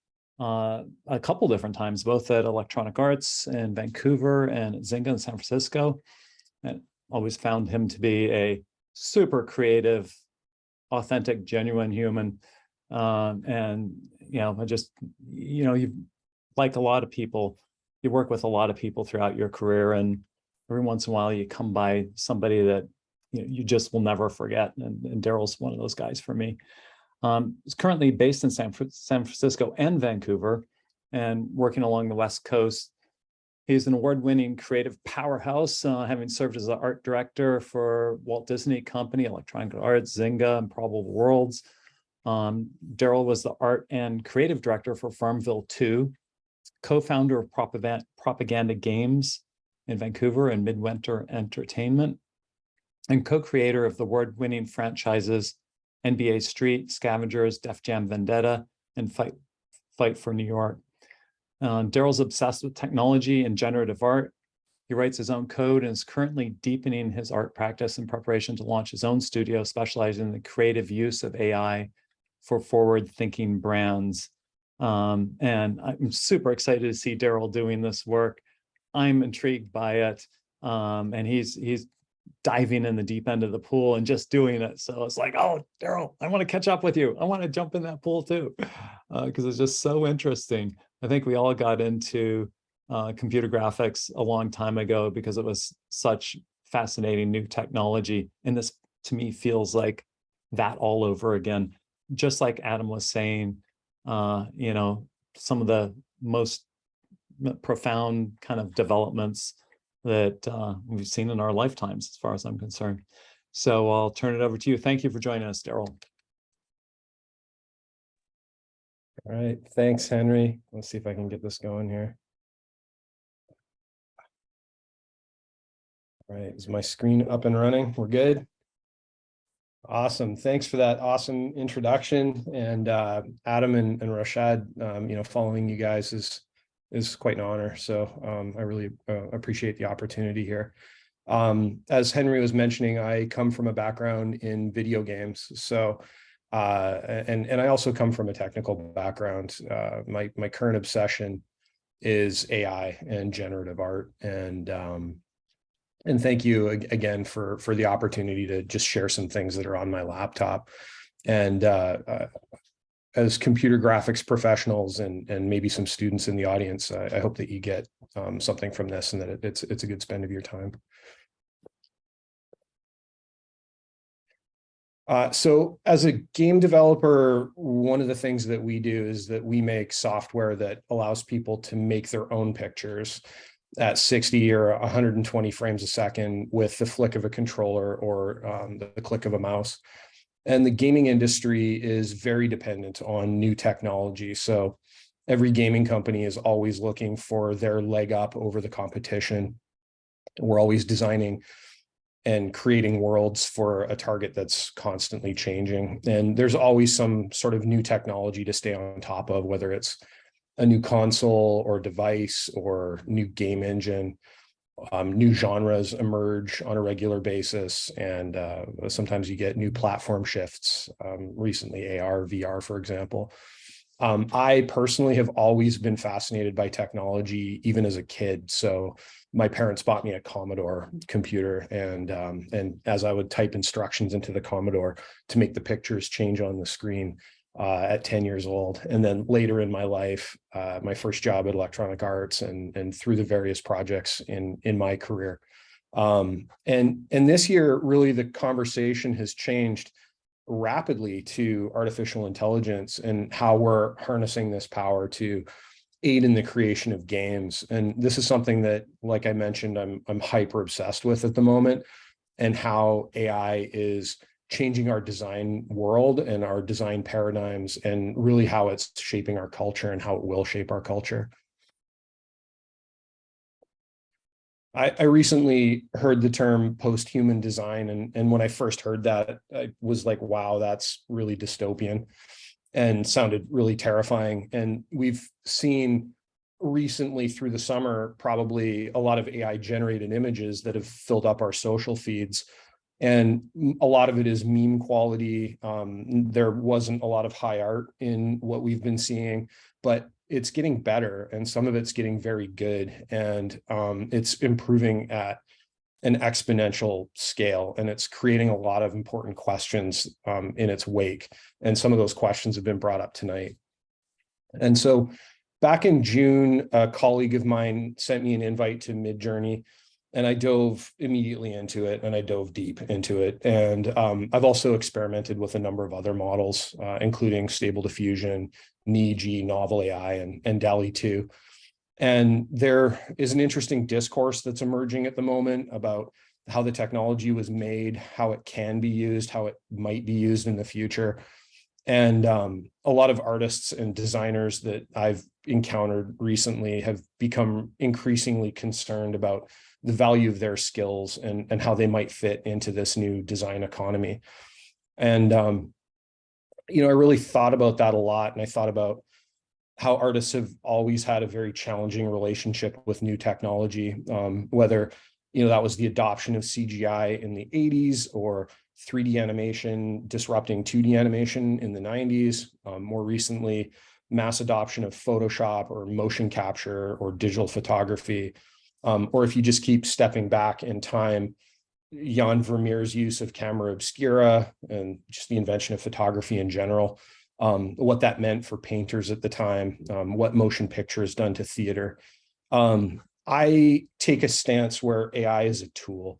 a couple different times, both at Electronic Arts in Vancouver and at Zynga in San Francisco. And always found him to be a super creative, authentic, genuine human. And, I just, you like a lot of people, you work with a lot of people throughout your career, and every once in a while you come by somebody that you just will never forget. And Daryl's one of those guys for me. He's currently based in San Francisco and Vancouver and working along the West Coast. He's an award-winning creative powerhouse, having served as the art director for Walt Disney Company, Electronic Arts, Zynga, and Probable Worlds. Daryl was the art and creative director for Farmville 2, co-founder of Propaganda Games in Vancouver and Midwinter Entertainment, and co-creator of the award-winning franchises NBA Street, Scavengers, Def Jam Vendetta, and Fight for New York. Daryl's obsessed with technology and generative art. He writes his own code and is currently deepening his art practice in preparation to launch his own studio, specializing in the creative use of AI for forward-thinking brands. And I'm super excited to see Daryl doing this work. I'm intrigued by it. And he's diving in the deep end of the pool and just doing it. So it's like, oh, Daryl, I want to catch up with you. I want to jump in that pool too, because it's just so interesting. I think we all got into computer graphics a long time ago because it was such fascinating new technology. And this, to me, feels like that all over again. Just like Adam was saying, some of the most profound kind of developments that we've seen in our lifetimes, as far as I'm concerned. So I'll turn it over to you. Thank you for joining us, Daryl. All right, thanks, Henry. Let's see if I can get this going here. All right, is my screen up and running? We're good. Awesome. Thanks for that awesome introduction. And Adam and Rashad, following you guys is quite an honor. So I really appreciate the opportunity here. As Henry was mentioning, I come from a background in video games. So and I also come from a technical background. My current obsession is AI and generative art. And And thank you again for the opportunity to just share some things that are on my laptop. And as computer graphics professionals and maybe some students in the audience, I hope that you get something from this and that it's a good spend of your time. So as a game developer, one of the things that we do is that we make software that allows people to make their own pictures at 60 or 120 frames a second with the flick of a controller or the click of a mouse. And the gaming industry is very dependent on new technology. So every gaming company is always looking for their leg up over the competition. We're always designing and creating worlds for a target that's constantly changing. And there's always some sort of new technology to stay on top of, whether it's a new console or device or new game engine. New genres emerge on a regular basis, and sometimes you get new platform shifts. Recently, AR, VR, for example. I personally have always been fascinated by technology, even as a kid. So my parents bought me a Commodore computer, and as I would type instructions into the Commodore to make the pictures change on the screen at 10 years old. And then later in my life, my first job at Electronic Arts and through the various projects in my career. And this year, really the conversation has changed rapidly to artificial intelligence and how we're harnessing this power to aid in the creation of games. And this is something that, like I mentioned, I'm hyper obsessed with at the moment, and how AI is changing our design world and our design paradigms, and really how it's shaping our culture and how it will shape our culture. I recently heard the term post-human design, and when I first heard that, I was like, wow, that's really dystopian and sounded really terrifying. And we've seen recently through the summer, probably a lot of AI generated images that have filled up our social feeds. And a lot of it is meme quality. There wasn't a lot of high art in what we've been seeing, but it's getting better, and some of it's getting very good, and it's improving at an exponential scale, and it's creating a lot of important questions in its wake. And some of those questions have been brought up tonight. And so back in June, a colleague of mine sent me an invite to Midjourney, and I dove immediately into it, and I dove deep into it. And I've also experimented with a number of other models, including Stable Diffusion, Niji, Novel AI, and Dali 2. And there is an interesting discourse that's emerging at the moment about how the technology was made, how it can be used, how it might be used in the future. And a lot of artists and designers that I've encountered recently have become increasingly concerned about the value of their skills and how they might fit into this new design economy. And, I really thought about that a lot. And I thought about how artists have always had a very challenging relationship with new technology, whether, that was the adoption of CGI in the 80s, or 3D animation disrupting 2D animation in the 90s, more recently, mass adoption of Photoshop or motion capture or digital photography. Or if you just keep stepping back in time, Jan Vermeer's use of camera obscura and just the invention of photography in general, what that meant for painters at the time, what motion picture has done to theater. I take a stance where AI is a tool,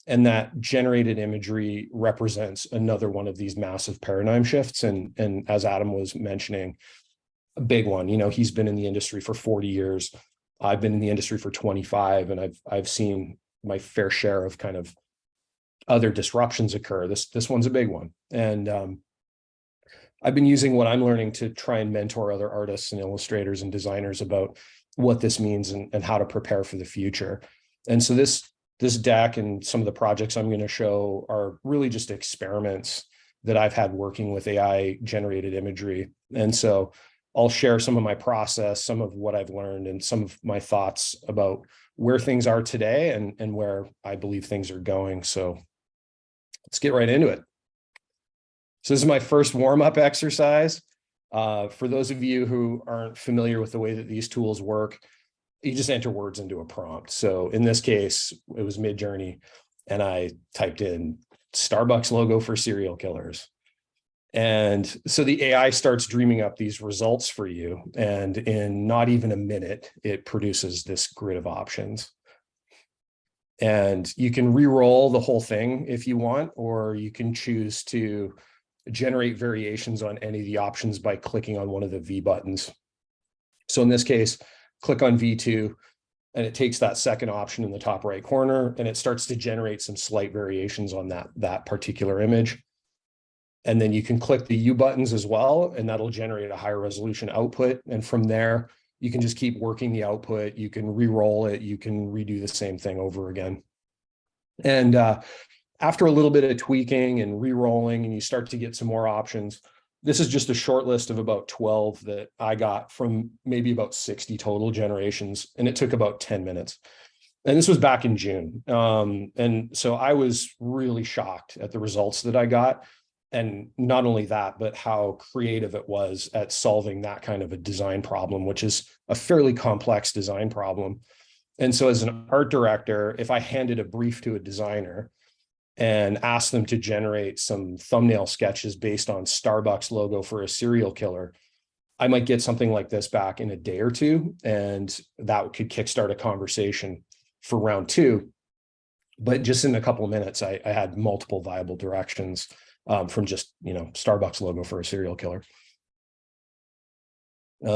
and that generated imagery represents another one of these massive paradigm shifts. And as Adam was mentioning, a big one. He's been in the industry for 40 years. I've been in the industry for 25, and I've seen my fair share of kind of other disruptions occur. This one's a big one. And I've been using what I'm learning to try and mentor other artists and illustrators and designers about what this means and how to prepare for the future. And so this deck and some of the projects I'm going to show are really just experiments that I've had working with AI generated imagery. And so I'll share some of my process, some of what I've learned, and some of my thoughts about where things are today and where I believe things are going. So let's get right into it. So this is my first warm-up exercise. For those of you who aren't familiar with the way that these tools work, you just enter words into a prompt. So in this case, it was Midjourney, and I typed in Starbucks logo for serial killers. And so the AI starts dreaming up these results for you. And in not even a minute, it produces this grid of options. And you can re-roll the whole thing if you want, or you can choose to generate variations on any of the options by clicking on one of the V buttons. So in this case, click on V2, and it takes that second option in the top right corner, and it starts to generate some slight variations on that particular image. And then you can click the U buttons as well, and that'll generate a higher resolution output. And from there, you can just keep working the output. You can re-roll it. You can redo the same thing over again. And after a little bit of tweaking and re-rolling, and you start to get some more options, this is just a short list of about 12 that I got from maybe about 60 total generations, and it took about 10 minutes. And this was back in June. And so I was really shocked at the results that I got. And not only that, but how creative it was at solving that kind of a design problem, which is a fairly complex design problem. And so as an art director, if I handed a brief to a designer and asked them to generate some thumbnail sketches based on Starbucks logo for a serial killer, I might get something like this back in a day or two, and that could kickstart a conversation for round two. But just in a couple of minutes, I had multiple viable directions from just, Starbucks logo for a serial killer.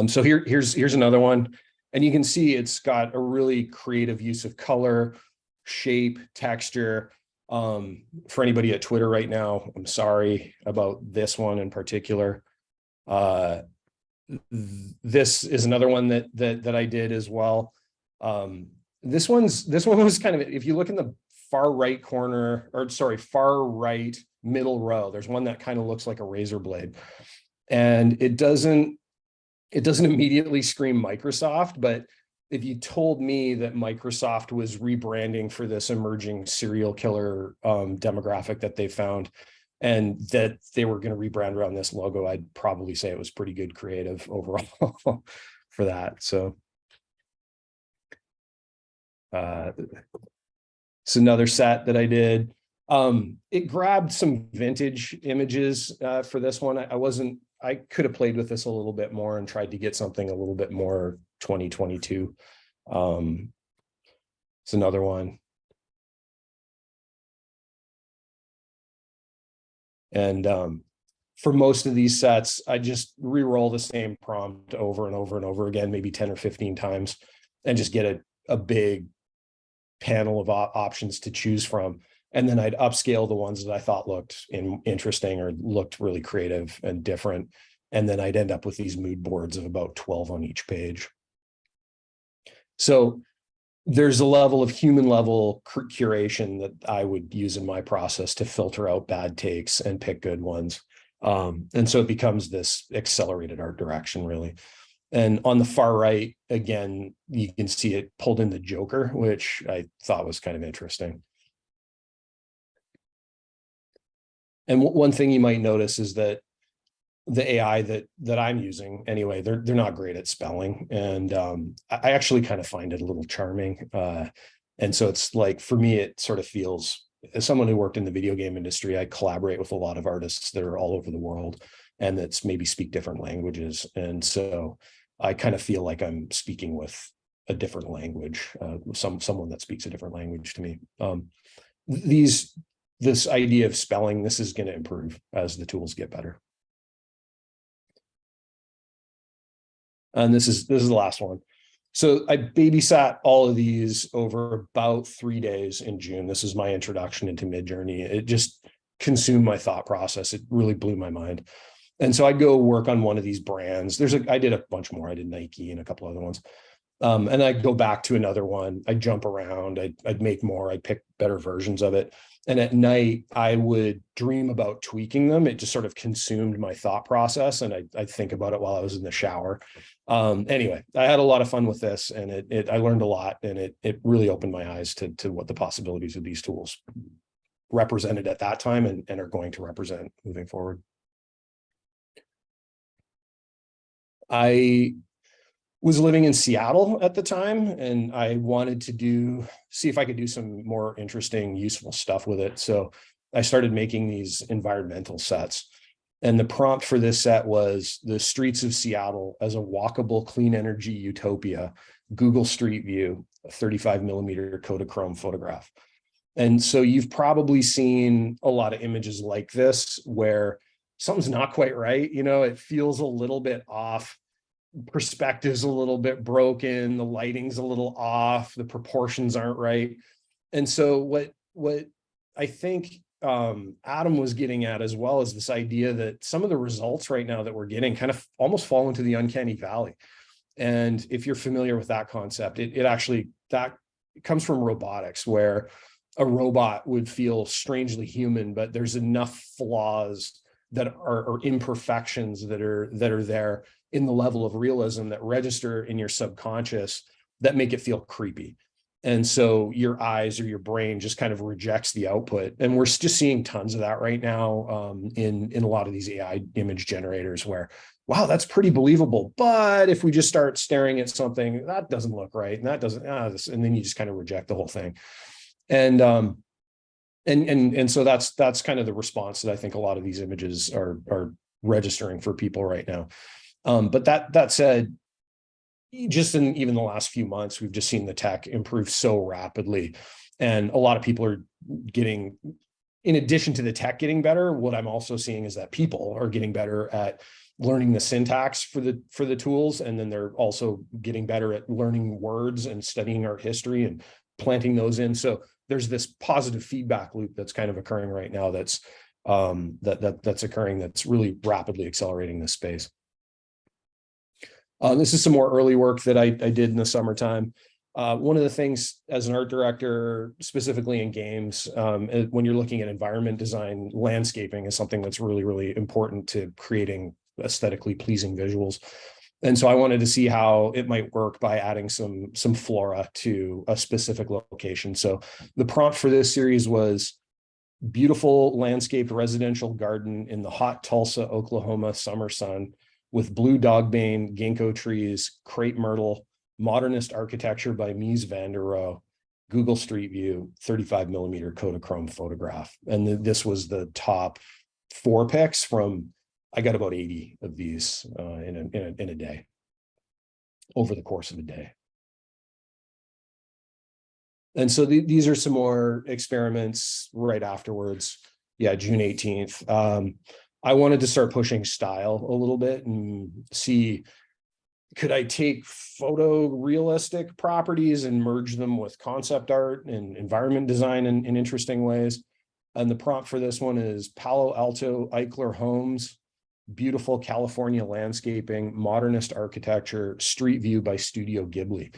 So here's another one. And you can see it's got a really creative use of color, shape, texture. For anybody at Twitter right now, I'm sorry about this one in particular. This is another one that I did as well. This one was kind of, if you look in the far right corner, or sorry, far right middle row, there's one that kind of looks like a razor blade, and it doesn't immediately scream Microsoft. But if you told me that Microsoft was rebranding for this emerging serial killer demographic that they found, and that they were going to rebrand around this logo, I'd probably say it was pretty good creative overall for that. So it's another set that I did. It grabbed some vintage images for this one. I could have played with this a little bit more and tried to get something a little bit more 2022. It's another one. And for most of these sets, I just re-roll the same prompt over and over and over again, maybe 10 or 15 times, and just get a big panel of options to choose from. And then I'd upscale the ones that I thought looked interesting or looked really creative and different. And then I'd end up with these mood boards of about 12 on each page. So there's a level of human level curation that I would use in my process to filter out bad takes and pick good ones. And so it becomes this accelerated art direction, really. And on the far right, again, you can see it pulled in the Joker, which I thought was kind of interesting. And one thing you might notice is that the AI that I'm using anyway, they're not great at spelling. And I actually kind of find it a little charming. And so it's like, for me, it sort of feels, as someone who worked in the video game industry, I collaborate with a lot of artists that are all over the world and that's maybe speak different languages. And so I kind of feel like I'm speaking with a different language, someone that speaks a different language to me. This idea of spelling, this is going to improve as the tools get better. And this is the last one. So I babysat all of these over about 3 days in June. This is my introduction into Midjourney. It just consumed my thought process. It really blew my mind. And so I'd go work on one of these brands. I did a bunch more. I did Nike and a couple other ones. And I'd go back to another one. I'd jump around. I'd make more. I'd pick better versions of it. And at night, I would dream about tweaking them. It just sort of consumed my thought process. And I'd think about it while I was in the shower. Anyway, I had a lot of fun with this, and I learned a lot, and it really opened my eyes to what the possibilities of these tools represented at that time and are going to represent moving forward. I was living in Seattle at the time, and I wanted to see if I could do some more interesting, useful stuff with it. So I started making these environmental sets. And the prompt for this set was the streets of Seattle as a walkable clean energy utopia, Google Street View, a 35 millimeter Kodachrome photograph. And so you've probably seen a lot of images like this where something's not quite right. You know, it feels a little bit off. Perspective's a little bit broken. The lighting's a little off. The proportions aren't right. And so what I think Adam was getting at as well is this idea that some of the results right now that we're getting kind of almost fall into the uncanny valley. And if you're familiar with that concept, it actually, that comes from robotics, where a robot would feel strangely human, but there's enough flaws that are or imperfections that are there in the level of realism that register in your subconscious that make it feel creepy. And so your eyes or your brain just kind of rejects the output. And we're just seeing tons of that right now in a lot of these AI image generators where, wow, that's pretty believable. But if we just start staring at something, that doesn't look right. And that doesn't, and then you just kind of reject the whole thing. And so that's kind of the response that I think a lot of these images are registering for people right now. But that said, just in even the last few months, we've just seen the tech improve so rapidly. And a lot of people are getting, in addition to the tech getting better, what I'm also seeing is that people are getting better at learning the syntax for the tools. And then they're also getting better at learning words and studying art history and planting those in. So there's this positive feedback loop that's kind of occurring right now that's occurring that's really rapidly accelerating this space. This is some more early work that I did in the summertime. One of the things as an art director, specifically in games, when you're looking at environment design, landscaping is something that's really, really important to creating aesthetically pleasing visuals. And so I wanted to see how it might work by adding some flora to a specific location. So the prompt for this series was beautiful landscaped residential garden in the hot Tulsa, Oklahoma summer sun, with blue dogbane, ginkgo trees, crepe myrtle, modernist architecture by Mies van der Rohe, Google Street View, 35 millimeter Kodachrome photograph. And this was the top 4 picks from, I got about 80 of these in a day, over the course of a day. And so these are some more experiments right afterwards. Yeah, June 18th. I wanted to start pushing style a little bit and see, could I take photorealistic properties and merge them with concept art and environment design in interesting ways? And the prompt for this one is Palo Alto Eichler Homes, beautiful California landscaping, modernist architecture, street view by Studio Ghibli.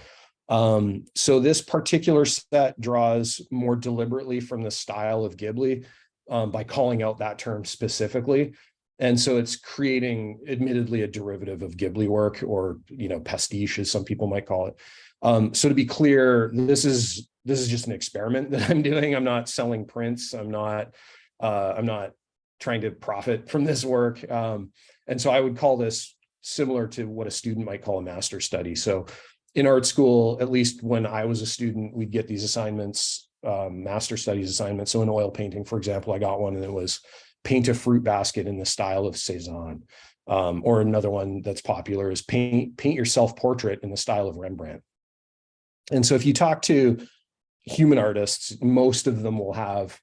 So this particular set draws more deliberately from the style of Ghibli, by calling out that term specifically. And so it's creating, admittedly, a derivative of Ghibli work, or, you know, pastiche, as some people might call it. So to be clear, this is just an experiment that I'm doing. I'm not selling prints. I'm not trying to profit from this work. And so I would call this similar to what a student might call a master study. So in art school, at least when I was a student, we'd get these assignments, master studies assignments. So in oil painting, for example, I got one and it was paint a fruit basket in the style of Cézanne. Or another one that's popular is paint your self-portrait in the style of Rembrandt. And so if you talk to human artists, most of them will have,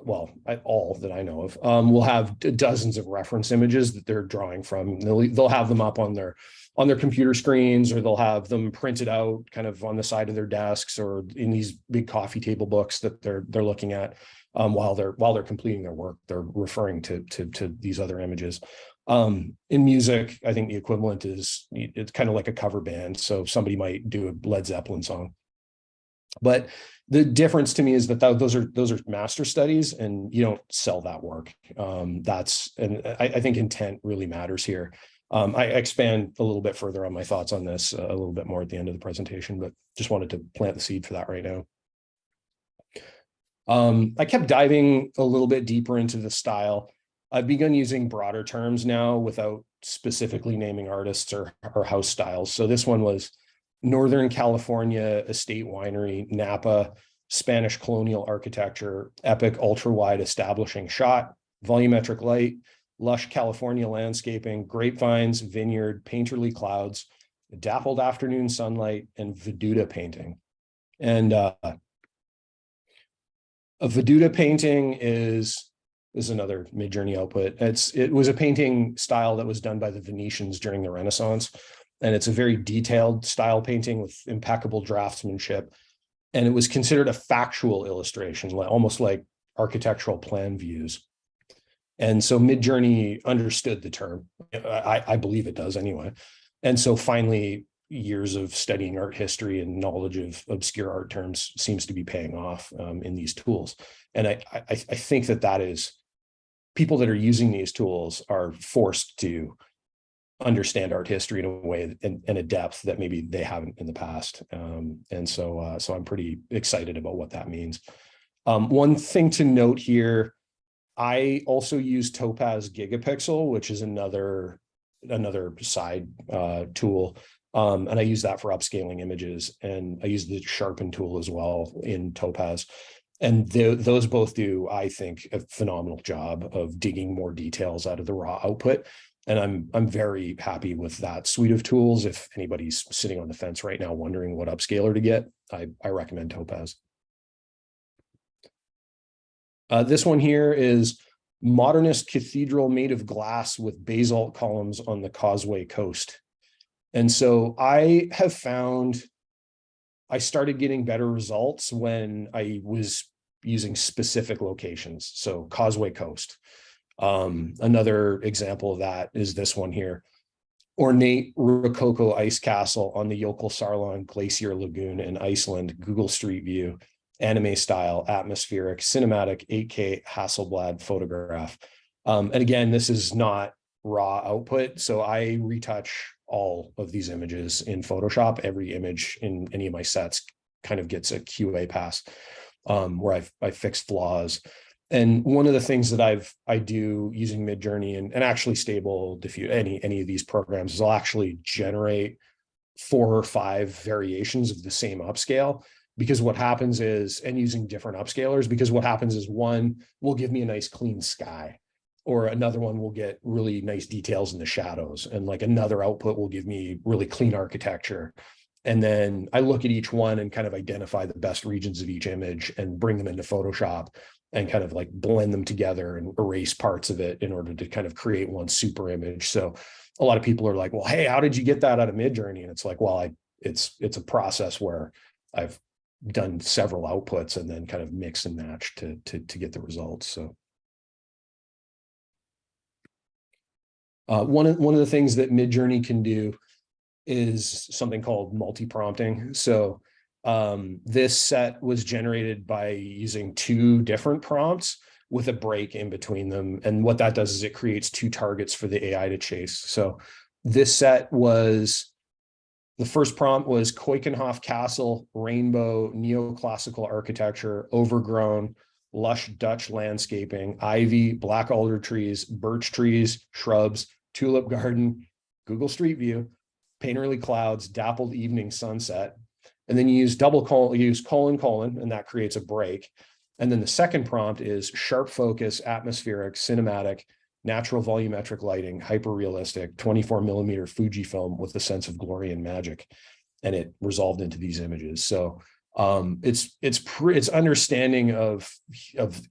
well, all that I know of, will have dozens of reference images that they're drawing from. They'll have them up on their computer screens, or they'll have them printed out kind of on the side of their desks, or in these big coffee table books that they're looking at while they're completing their work. They're referring to these other images. In music, I think the equivalent is, it's kind of like a cover band. So somebody might do a Led Zeppelin song. But the difference to me is that those are master studies, and you don't sell that work. And I think intent really matters here. I expand a little bit further on my thoughts on this a little bit more at the end of the presentation, but just wanted to plant the seed for that right now. I kept diving a little bit deeper into the style. I've begun using broader terms now without specifically naming artists or house styles. So this one was Northern California estate winery, Napa, Spanish colonial architecture, epic ultra-wide establishing shot, volumetric light, lush California landscaping, grapevines, vineyard, painterly clouds, dappled afternoon sunlight, and Veduta painting. And a Veduta painting is another Midjourney output. It was a painting style that was done by the Venetians during the Renaissance. And it's a very detailed style painting with impeccable draftsmanship. And it was considered a factual illustration, almost like architectural plan views. And so Midjourney understood the term. I believe it does anyway. And so finally, years of studying art history and knowledge of obscure art terms seems to be paying off in these tools. And I think that is, people that are using these tools are forced to understand art history in a way and a depth that maybe they haven't in the past. And so I'm pretty excited about what that means. One thing to note here, I also use Topaz Gigapixel, which is another side tool. And I use that for upscaling images, and I use the sharpen tool as well in Topaz. And those both do, I think, a phenomenal job of digging more details out of the raw output. And I'm very happy with that suite of tools. If anybody's sitting on the fence right now wondering what upscaler to get, I recommend Topaz. This one here is modernist cathedral made of glass with basalt columns on the Causeway Coast. And so I have found I started getting better results when I was using specific locations. So Causeway Coast. Another example of that is this one here. Ornate Rococo ice castle on the Jökulsárlón Glacier Lagoon in Iceland, Google Street View, anime style, atmospheric, cinematic, 8K Hasselblad photograph. And again, this is not raw output. So I retouch all of these images in Photoshop. Every image in any of my sets kind of gets a QA pass where I fix flaws. And one of the things that I do using Midjourney and actually Stable Diffuse, any of these programs, is I'll actually generate 4 or 5 variations of the same upscale, because what happens is, and using different upscalers, because what happens is one will give me a nice clean sky, or another one will get really nice details in the shadows, and like another output will give me really clean architecture. And then I look at each one and kind of identify the best regions of each image and bring them into Photoshop and kind of like blend them together and erase parts of it in order to kind of create one super image. So a lot of people are like, well, hey, how did you get that out of Midjourney? And it's like, well, it's a process where I've done several outputs and then kind of mix and match to get the results. So one of the things that Midjourney can do is something called multi-prompting. So this set was generated by using 2 different prompts with a break in between them. And what that does is it creates 2 targets for the AI to chase. So this set was, the first prompt was Keukenhof Castle, rainbow, neoclassical architecture, overgrown, lush Dutch landscaping, ivy, black alder trees, birch trees, shrubs, tulip garden, Google Street View, painterly clouds, dappled evening sunset. And then you use colon, and that creates a break. And then the second prompt is sharp focus, atmospheric, cinematic, natural volumetric lighting, hyper-realistic, 24mm Fujifilm with a sense of glory and magic. And it resolved into these images. So it's understanding of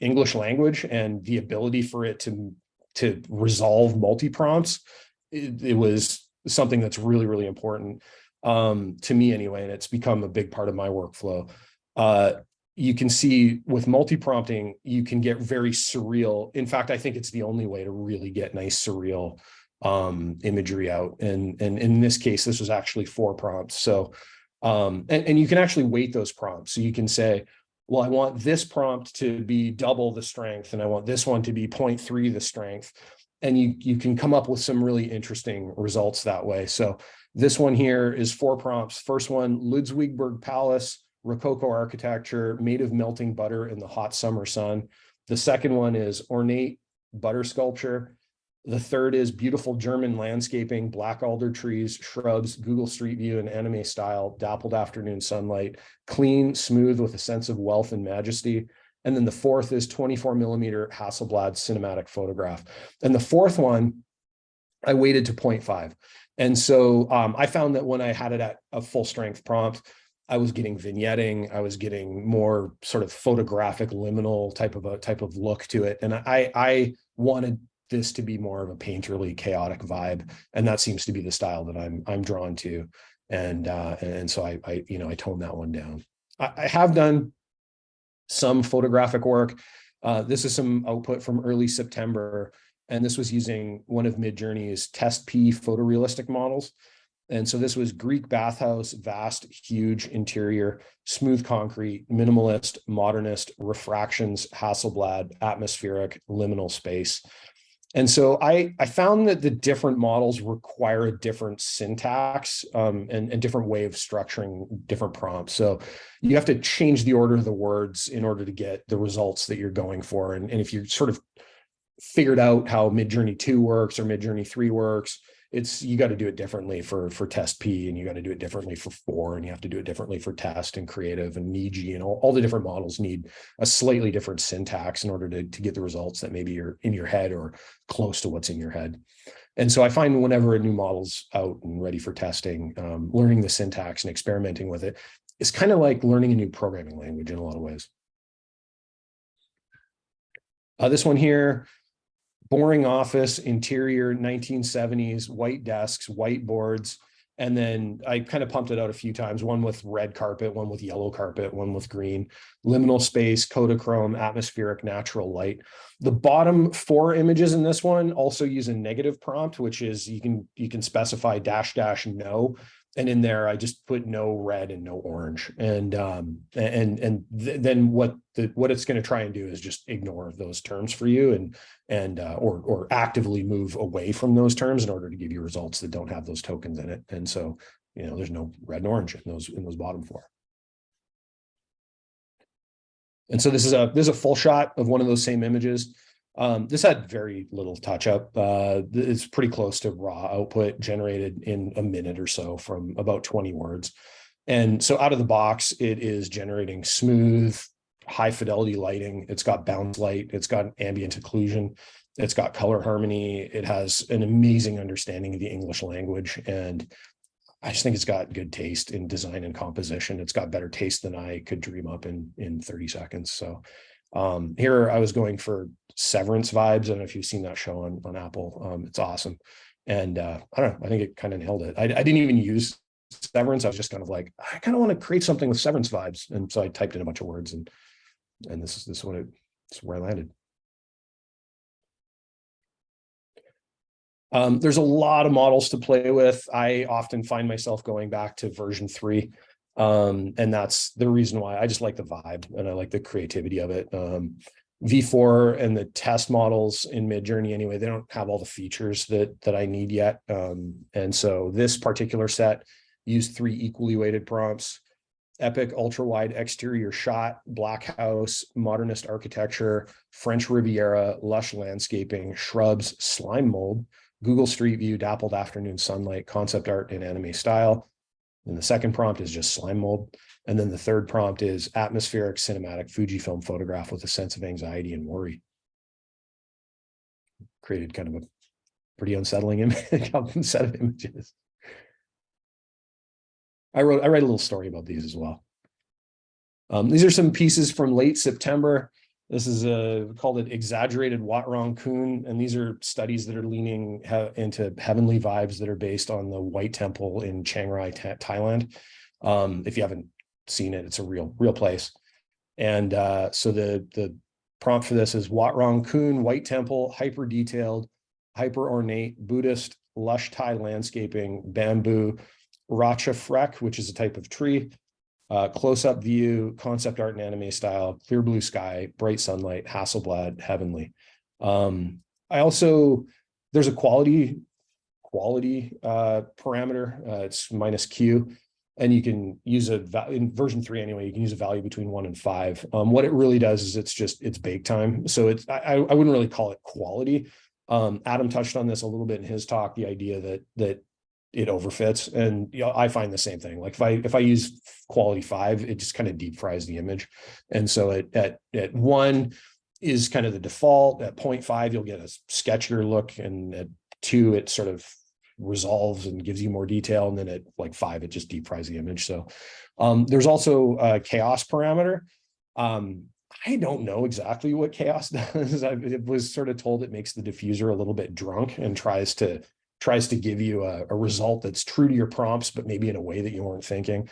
English language and the ability for it to resolve multi-prompts. It was something that's really, really important to me anyway, and it's become a big part of my workflow. You can see with multi-prompting, you can get very surreal. In fact, I think it's the only way to really get nice surreal imagery out. And in this case, this was actually 4 prompts. So, and you can actually weight those prompts. So you can say, well, I want this prompt to be double the strength, and I want this one to be 0.3 the strength. And you can come up with some really interesting results that way. So this one here is 4 prompts. First one, Ludwigsburg Palace, Rococo architecture made of melting butter in the hot summer sun. The second one is ornate butter sculpture. The third is beautiful German landscaping, black alder trees, shrubs, Google Street View and anime style, dappled afternoon sunlight, clean, smooth with a sense of wealth and majesty. And then the fourth is 24 millimeter Hasselblad cinematic photograph. And the fourth one, I weighted to 0.5. And so I found that when I had it at a full strength prompt, I was getting vignetting, I was getting more sort of photographic liminal type of look to it. And I wanted this to be more of a painterly, chaotic vibe. And that seems to be the style that I'm drawn to. And so I toned that one down. I have done some photographic work. This is some output from early September. And this was using one of Midjourney's test P photorealistic models. And so this was Greek bathhouse, vast, huge interior, smooth concrete, minimalist, modernist, refractions, Hasselblad, atmospheric, liminal space. And so I found that the different models require a different syntax and different way of structuring different prompts. So you have to change the order of the words in order to get the results that you're going for. And if you sort of figured out how Midjourney 2 works or Midjourney 3 works, you got to do it differently for test P, and you got to do it differently for 4, and you have to do it differently for test and creative and Niji, and all the different models need a slightly different syntax in order to get the results that maybe you're in your head or close to what's in your head. And so I find whenever a new model's out and ready for testing, learning the syntax and experimenting with it is kind of like learning a new programming language in a lot of ways. This one here, boring office, interior, 1970s, white desks, whiteboards. And then I kind of pumped it out a few times, one with red carpet, one with yellow carpet, one with green, liminal space, Kodachrome, atmospheric, natural light. The bottom 4 images in this one also use a negative prompt, which is you can specify -- no. And in there, I just put no red and no orange. And then what it's going to try and do is just ignore those terms for you or actively move away from those terms in order to give you results that don't have those tokens in it. And so, there's no red and orange in those bottom 4. And so this is a full shot of one of those same images. This had very little touch up. It's pretty close to raw output generated in a minute or so from about 20 words. And so out of the box, it is generating smooth, high fidelity lighting. It's got bounce light. It's got ambient occlusion. It's got color harmony. It has an amazing understanding of the English language. And I just think it's got good taste in design and composition. It's got better taste than I could dream up in 30 seconds. So here I was going for Severance vibes. I don't know if you've seen that show on Apple. It's awesome. And I don't know, I think it kind of nailed it. I didn't even use Severance. I was just kind of like, I kind of want to create something with Severance vibes. And so I typed in a bunch of words and this is where I landed. There's a lot of models to play with. I often find myself going back to version 3. And that's the reason why I just like the vibe and I like the creativity of it. V4 and the test models in Midjourney anyway, they don't have all the features that I need yet. And so this particular set used 3 equally weighted prompts: epic ultra wide exterior shot, black house, modernist architecture, French Riviera, lush landscaping, shrubs, slime mold, Google Street View, dappled afternoon sunlight, concept art and anime style. And the second prompt is just slime mold. And then the third prompt is atmospheric cinematic Fujifilm photograph with a sense of anxiety and worry. Created kind of a pretty unsettling set of images. I write a little story about these as well. These are some pieces from late September. This is called an exaggerated Wat Rong Kun, and these are studies that are leaning into heavenly vibes that are based on the White Temple in Chiang Rai, Thailand. If you haven't seen it, it's a real place. And so the prompt for this is Wat Rong Kun, White Temple, hyper detailed, hyper ornate, Buddhist, lush Thai landscaping, bamboo, Racha Frek, which is a type of tree. Close-up view, concept art and anime style, clear blue sky, bright sunlight, Hasselblad, heavenly. There's a quality parameter. It's -Q. and you can use in version 3 anyway, you can use a value between 1 and 5. What it really does is it's bake time. So I wouldn't really call it quality. Adam touched on this a little bit in his talk, the idea that it overfits, and I find the same thing. Like if I use quality 5, it just kind of deep fries the image, and so at 1 is kind of the default. At 0.5 you'll get a sketchier look, and at 2 it sort of resolves and gives you more detail, and then at like 5 it just deep fries the image. So there's also a chaos parameter. I don't know exactly what chaos does. I was sort of told it makes the diffuser a little bit drunk and tries to give you a result that's true to your prompts, but maybe in a way that you weren't thinking.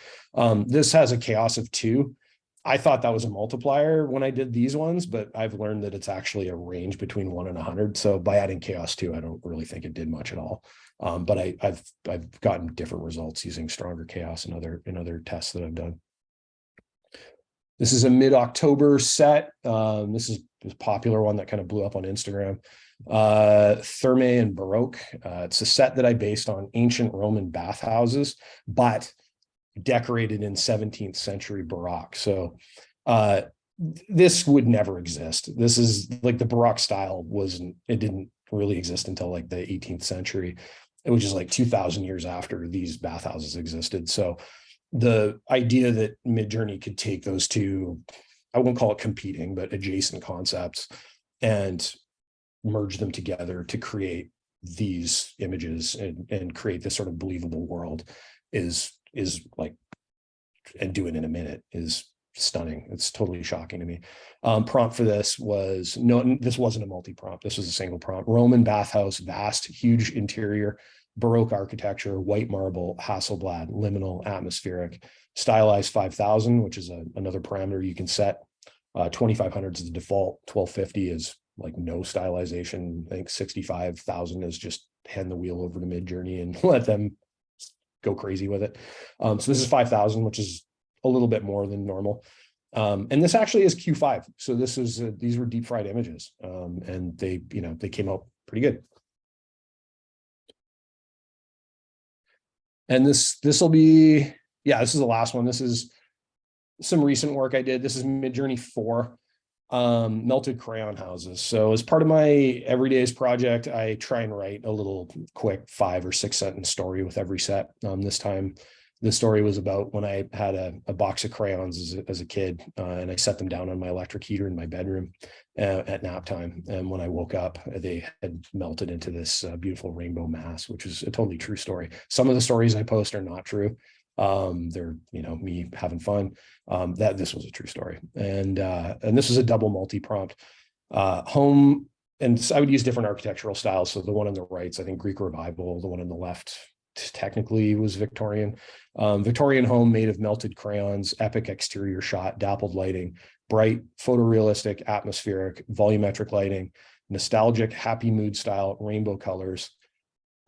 This has a chaos of 2. I thought that was a multiplier when I did these ones, but I've learned that it's actually a range between 1 and 100. So by adding chaos 2, I don't really think it did much at all. But I've gotten different results using stronger chaos in other tests that I've done. This is a mid-October set. This is a popular one that kind of blew up on Instagram. Thermae and Baroque. It's a set that I based on ancient Roman bathhouses, but decorated in 17th century Baroque. So this would never exist. This is like the Baroque style it didn't really exist until like the 18th century, which is like 2000 years after these bathhouses existed. So the idea that Midjourney could take those two, I won't call it competing, but adjacent concepts, and merge them together to create these images and create this sort of believable world is like, and do it in a minute is stunning. It's totally shocking to me. Prompt for this was, no, this wasn't a multi-prompt. This was a single prompt. Roman bathhouse, vast, huge interior, Baroque architecture, white marble, Hasselblad, liminal, atmospheric, stylized 5000, which is another parameter you can set. 2500 is the default. 1250 is like no stylization. I think 65,000 is just hand the wheel over to Midjourney and let them go crazy with it. So this is 5,000, which is a little bit more than normal. And this actually is Q5. So this is these were deep fried images, and they came out pretty good. And this will be, this is the last one. This is some recent work I did. This is Midjourney 4, melted crayon houses. So as part of my everydays project, I try and write a little quick 5 or 6 sentence story with every set. This time, the story was about when I had a box of crayons as a kid, and I set them down on my electric heater in my bedroom at nap time. And when I woke up, they had melted into this beautiful rainbow mass, which is a totally true story. Some of the stories I post are not true. They're, me having fun. This was a true story. And this was a double multi-prompt. Home, and so I would use different architectural styles. So the one on the right, I think Greek Revival, the one on the left technically was Victorian. Victorian home made of melted crayons, epic exterior shot, dappled lighting, bright, photorealistic, atmospheric, volumetric lighting, nostalgic, happy mood style, rainbow colors.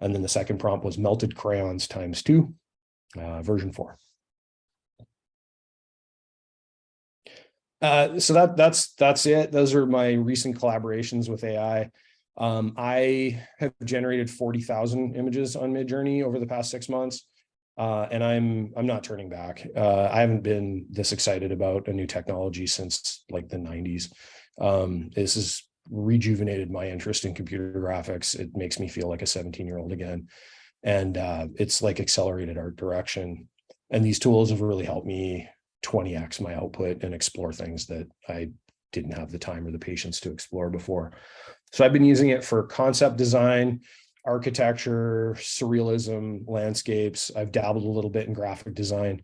And then the second prompt was melted crayons ×2, version 4. So that's it. Those are my recent collaborations with AI. I have generated 40,000 images on Midjourney over the past 6 months, and I'm not turning back. I haven't been this excited about a new technology since like the 90s. This has rejuvenated my interest in computer graphics. It makes me feel like a 17-year-old again, and it's like accelerated art direction. And these tools have really helped me 20x my output and explore things that I didn't have the time or the patience to explore before. So I've been using it for concept design, architecture, surrealism, landscapes. I've dabbled a little bit in graphic design,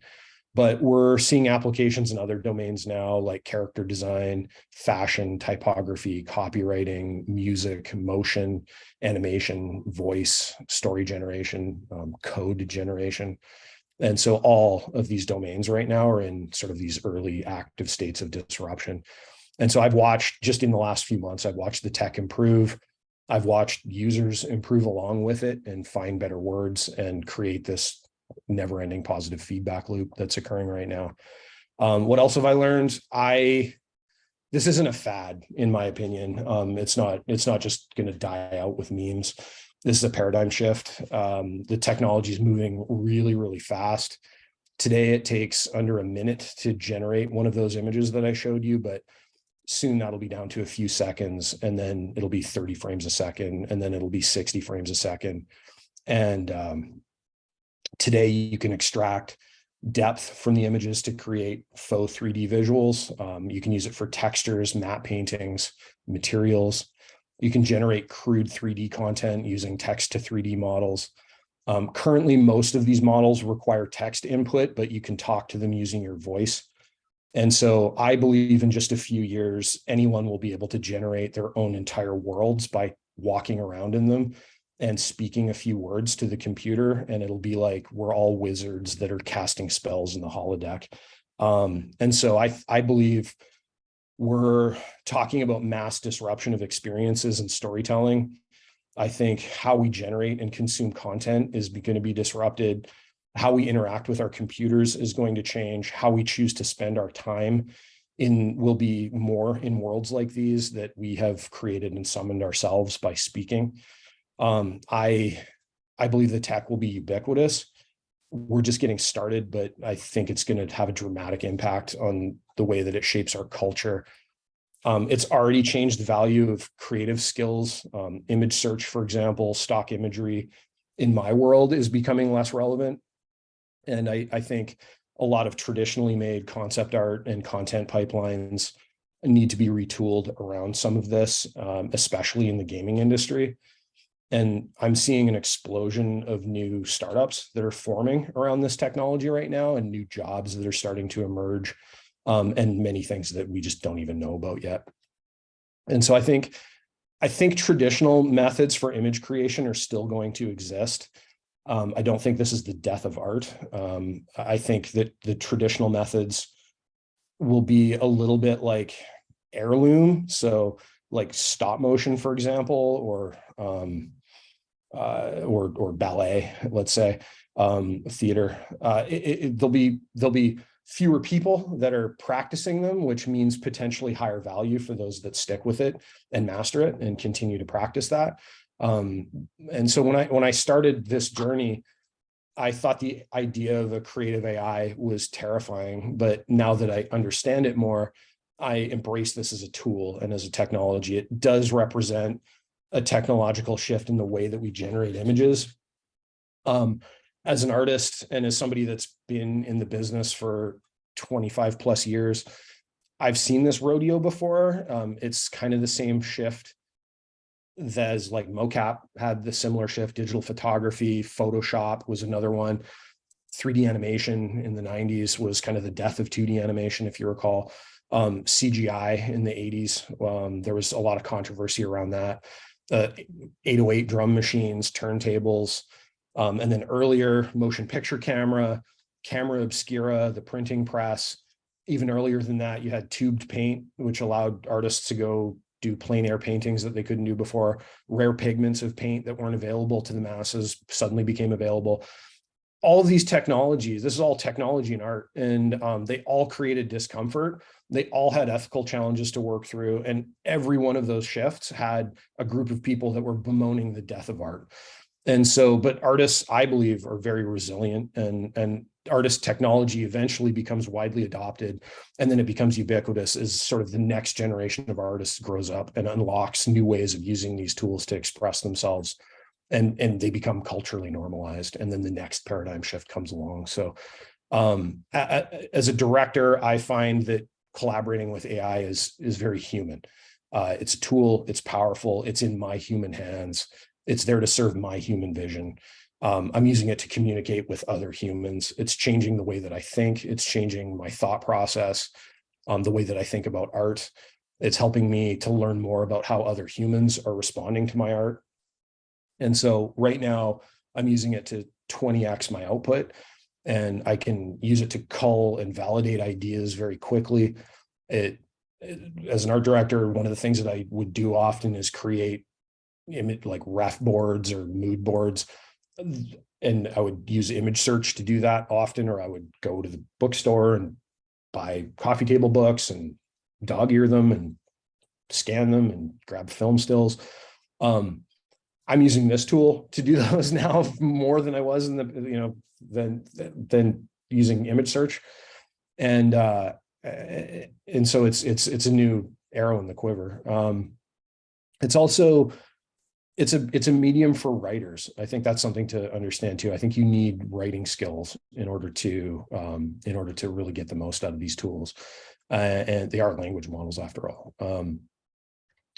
but we're seeing applications in other domains now, like character design, fashion, typography, copywriting, music, motion, animation, voice, story generation, code generation. And so all of these domains right now are in sort of these early active states of disruption. And so I've watched, just in the last few months, I've watched the tech improve. I've watched users improve along with it and find better words and create this never-ending positive feedback loop that's occurring right now. What else have I learned? This isn't a fad, in my opinion. It's not just going to die out with memes. This is a paradigm shift. The technology is moving really, really fast. Today, it takes under a minute to generate one of those images that I showed you, but soon that'll be down to a few seconds, and then it'll be 30 frames a second, and then it'll be 60 frames a second. And today you can extract depth from the images to create faux 3D visuals. You can use it for textures, matte paintings, materials. You can generate crude 3D content using text to 3D models. Currently, most of these models require text input, but you can talk to them using your voice. And so I believe in just a few years, anyone will be able to generate their own entire worlds by walking around in them and speaking a few words to the computer. And it'll be like we're all wizards that are casting spells in the holodeck. And so I believe we're talking about mass disruption of experiences and storytelling. I think how we generate and consume content is going to be disrupted. How we interact with our computers is going to change. How we choose to spend our time will be more in worlds like these that we have created and summoned ourselves by speaking. I believe the tech will be ubiquitous. We're just getting started, but I think it's going to have a dramatic impact on the way that it shapes our culture. It's already changed the value of creative skills. Image search, for example, stock imagery in my world is becoming less relevant. And I think a lot of traditionally made concept art and content pipelines need to be retooled around some of this, especially in the gaming industry. And I'm seeing an explosion of new startups that are forming around this technology right now, and new jobs that are starting to emerge, and many things that we just don't even know about yet. And so I think traditional methods for image creation are still going to exist. I don't think this is the death of art. I think that the traditional methods will be a little bit like heirloom. So like stop motion, for example, or ballet, let's say, theater. There'll be fewer people that are practicing them, which means potentially higher value for those that stick with it and master it and continue to practice that. And so when I started this journey, I thought the idea of a creative AI was terrifying, but now that I understand it more, I embrace this as a tool and as a technology. It does represent a technological shift in the way that we generate images. As an artist and as somebody that's been in the business for 25 plus years, I've seen this rodeo before. It's kind of the same shift as like mocap had the similar shift. Digital photography, Photoshop was another one. 3D animation in the 90s was kind of the death of 2D animation, if you recall. CGI in the 80s, there was a lot of controversy around that. 808 drum machines, turntables, and then earlier motion picture camera obscura, the printing press. Even earlier than that, you had tubed paint, which allowed artists to go do plein air paintings that they couldn't do before. Rare pigments of paint that weren't available to the masses suddenly became available. All of these technologies, this is all technology and art, and they all created discomfort. They all had ethical challenges to work through, and every one of those shifts had a group of people that were bemoaning the death of art. And so, but artists, I believe, are very resilient, and artist technology eventually becomes widely adopted, and then it becomes ubiquitous as sort of the next generation of artists grows up and unlocks new ways of using these tools to express themselves. And they become culturally normalized, and then the next paradigm shift comes along. So as a director, I find that collaborating with AI is very human. It's a tool, it's powerful, it's in my human hands, it's there to serve my human vision. I'm using it to communicate with other humans. It's changing the way that I think, it's changing my thought process, the way that I think about art. It's helping me to learn more about how other humans are responding to my art. And so right now I'm using it to 20x my output, and I can use it to cull and validate ideas very quickly. As an art director, one of the things that I would do often is create like ref boards or mood boards. And I would use image search to do that often, or I would go to the bookstore and buy coffee table books and dog ear them and scan them and grab film stills. I'm using this tool to do those now more than I was in the, than using image search. And so it's a new arrow in the quiver. It's also, it's a medium for writers. I think that's something to understand too. I think you need writing skills in order to really get the most out of these tools. And they are language models after all.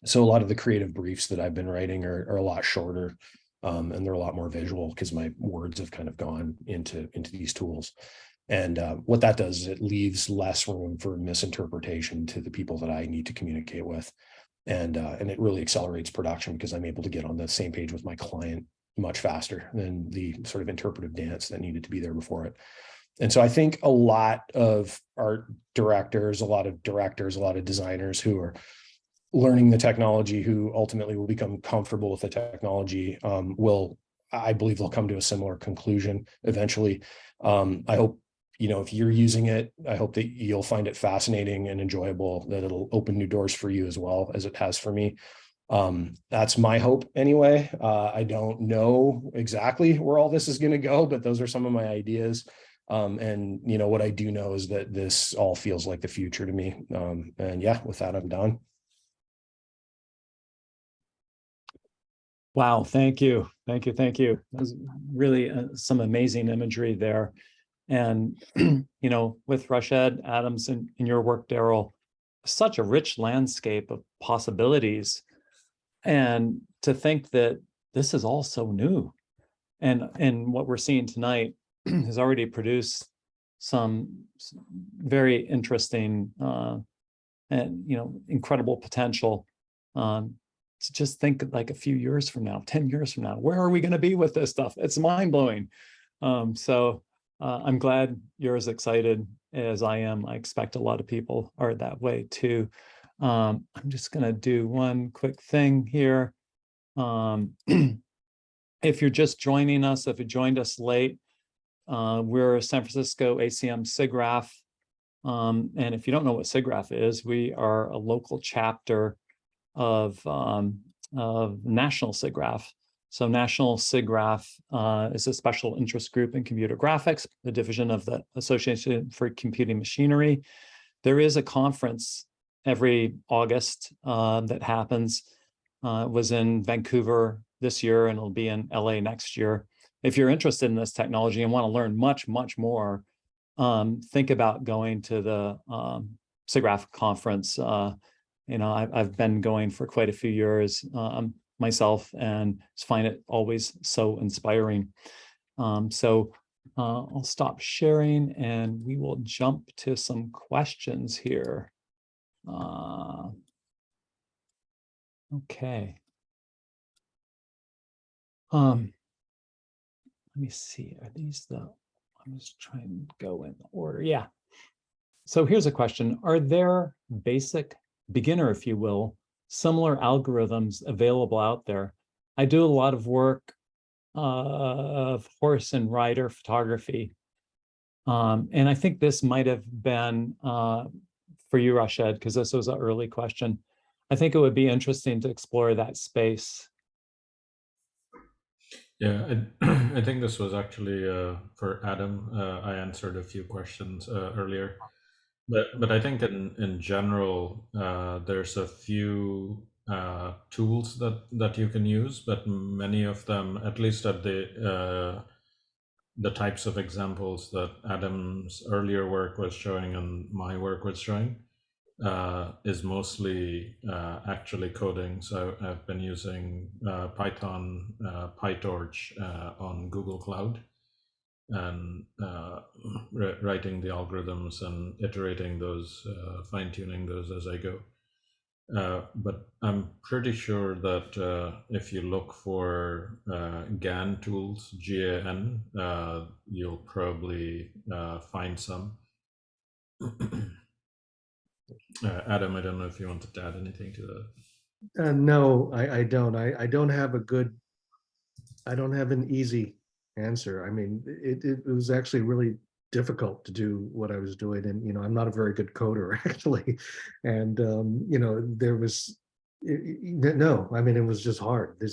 So a lot of the creative briefs that I've been writing are a lot shorter, and they're a lot more visual because my words have kind of gone into these tools. And what that does is it leaves less room for misinterpretation to the people that I need to communicate with. And it really accelerates production because I'm able to get on the same page with my client much faster than the sort of interpretive dance that needed to be there before it. And so I think a lot of art directors, a lot of designers who are learning the technology, who ultimately will become comfortable with the technology, I believe they'll come to a similar conclusion eventually. I hope, if you're using it, I hope that you'll find it fascinating and enjoyable, that it'll open new doors for you as well as it has for me. That's my hope anyway. I don't know exactly where all this is going to go, but those are some of my ideas. And what I do know is that this all feels like the future to me. And yeah, with that, I'm done. Wow, thank you. Thank you. Thank you. That's really some amazing imagery there. And, with Rashad, Adams, and in your work, Daryl, such a rich landscape of possibilities. And to think that this is all so new. And what we're seeing tonight has already produced some very interesting and, incredible potential. To just think like a few years from now, 10 years from now, where are we going to be with this stuff? It's mind blowing. So I'm glad you're as excited as I am. I expect a lot of people are that way too. I'm just going to do one quick thing here. If you're just joining us, if you joined us late, we're San Francisco ACM SIGGRAPH. And if you don't know what SIGGRAPH is, we are a local chapter of National SIGGRAPH. So National SIGGRAPH is a special interest group in computer graphics, the division of the Association for Computing Machinery. There is a conference every August that happens. It was in Vancouver this year, and it'll be in LA next year. If you're interested in this technology and want to learn much, much more, think about going to the SIGGRAPH conference. I've been going for quite a few years myself, and find it always so inspiring. So I'll stop sharing and we will jump to some questions here. Okay. Let me see, are these I'm just trying to go in order. Yeah. So here's a question. Are there basic, beginner, if you will, similar algorithms available out there? I do a lot of work of horse and rider photography. And I think this might have been for you, Rashad, because this was an early question. I think it would be interesting to explore that space. Yeah, I think this was actually for Adam. I answered a few questions earlier. But I think in general, there's a few tools that you can use, but many of them, at least at the types of examples that Adam's earlier work was showing and my work was showing, is mostly actually coding. So I've been using Python, PyTorch on Google Cloud, and writing the algorithms and iterating those, fine-tuning those as I go. But I'm pretty sure that if you look for GAN tools, GAN, you'll probably find some. Adam, I don't know if you wanted to add anything to that. No, I don't. I don't have an easy answer. I mean, it was actually really difficult to do what I was doing, and I'm not a very good coder actually, and there was no. I mean, it was just hard. I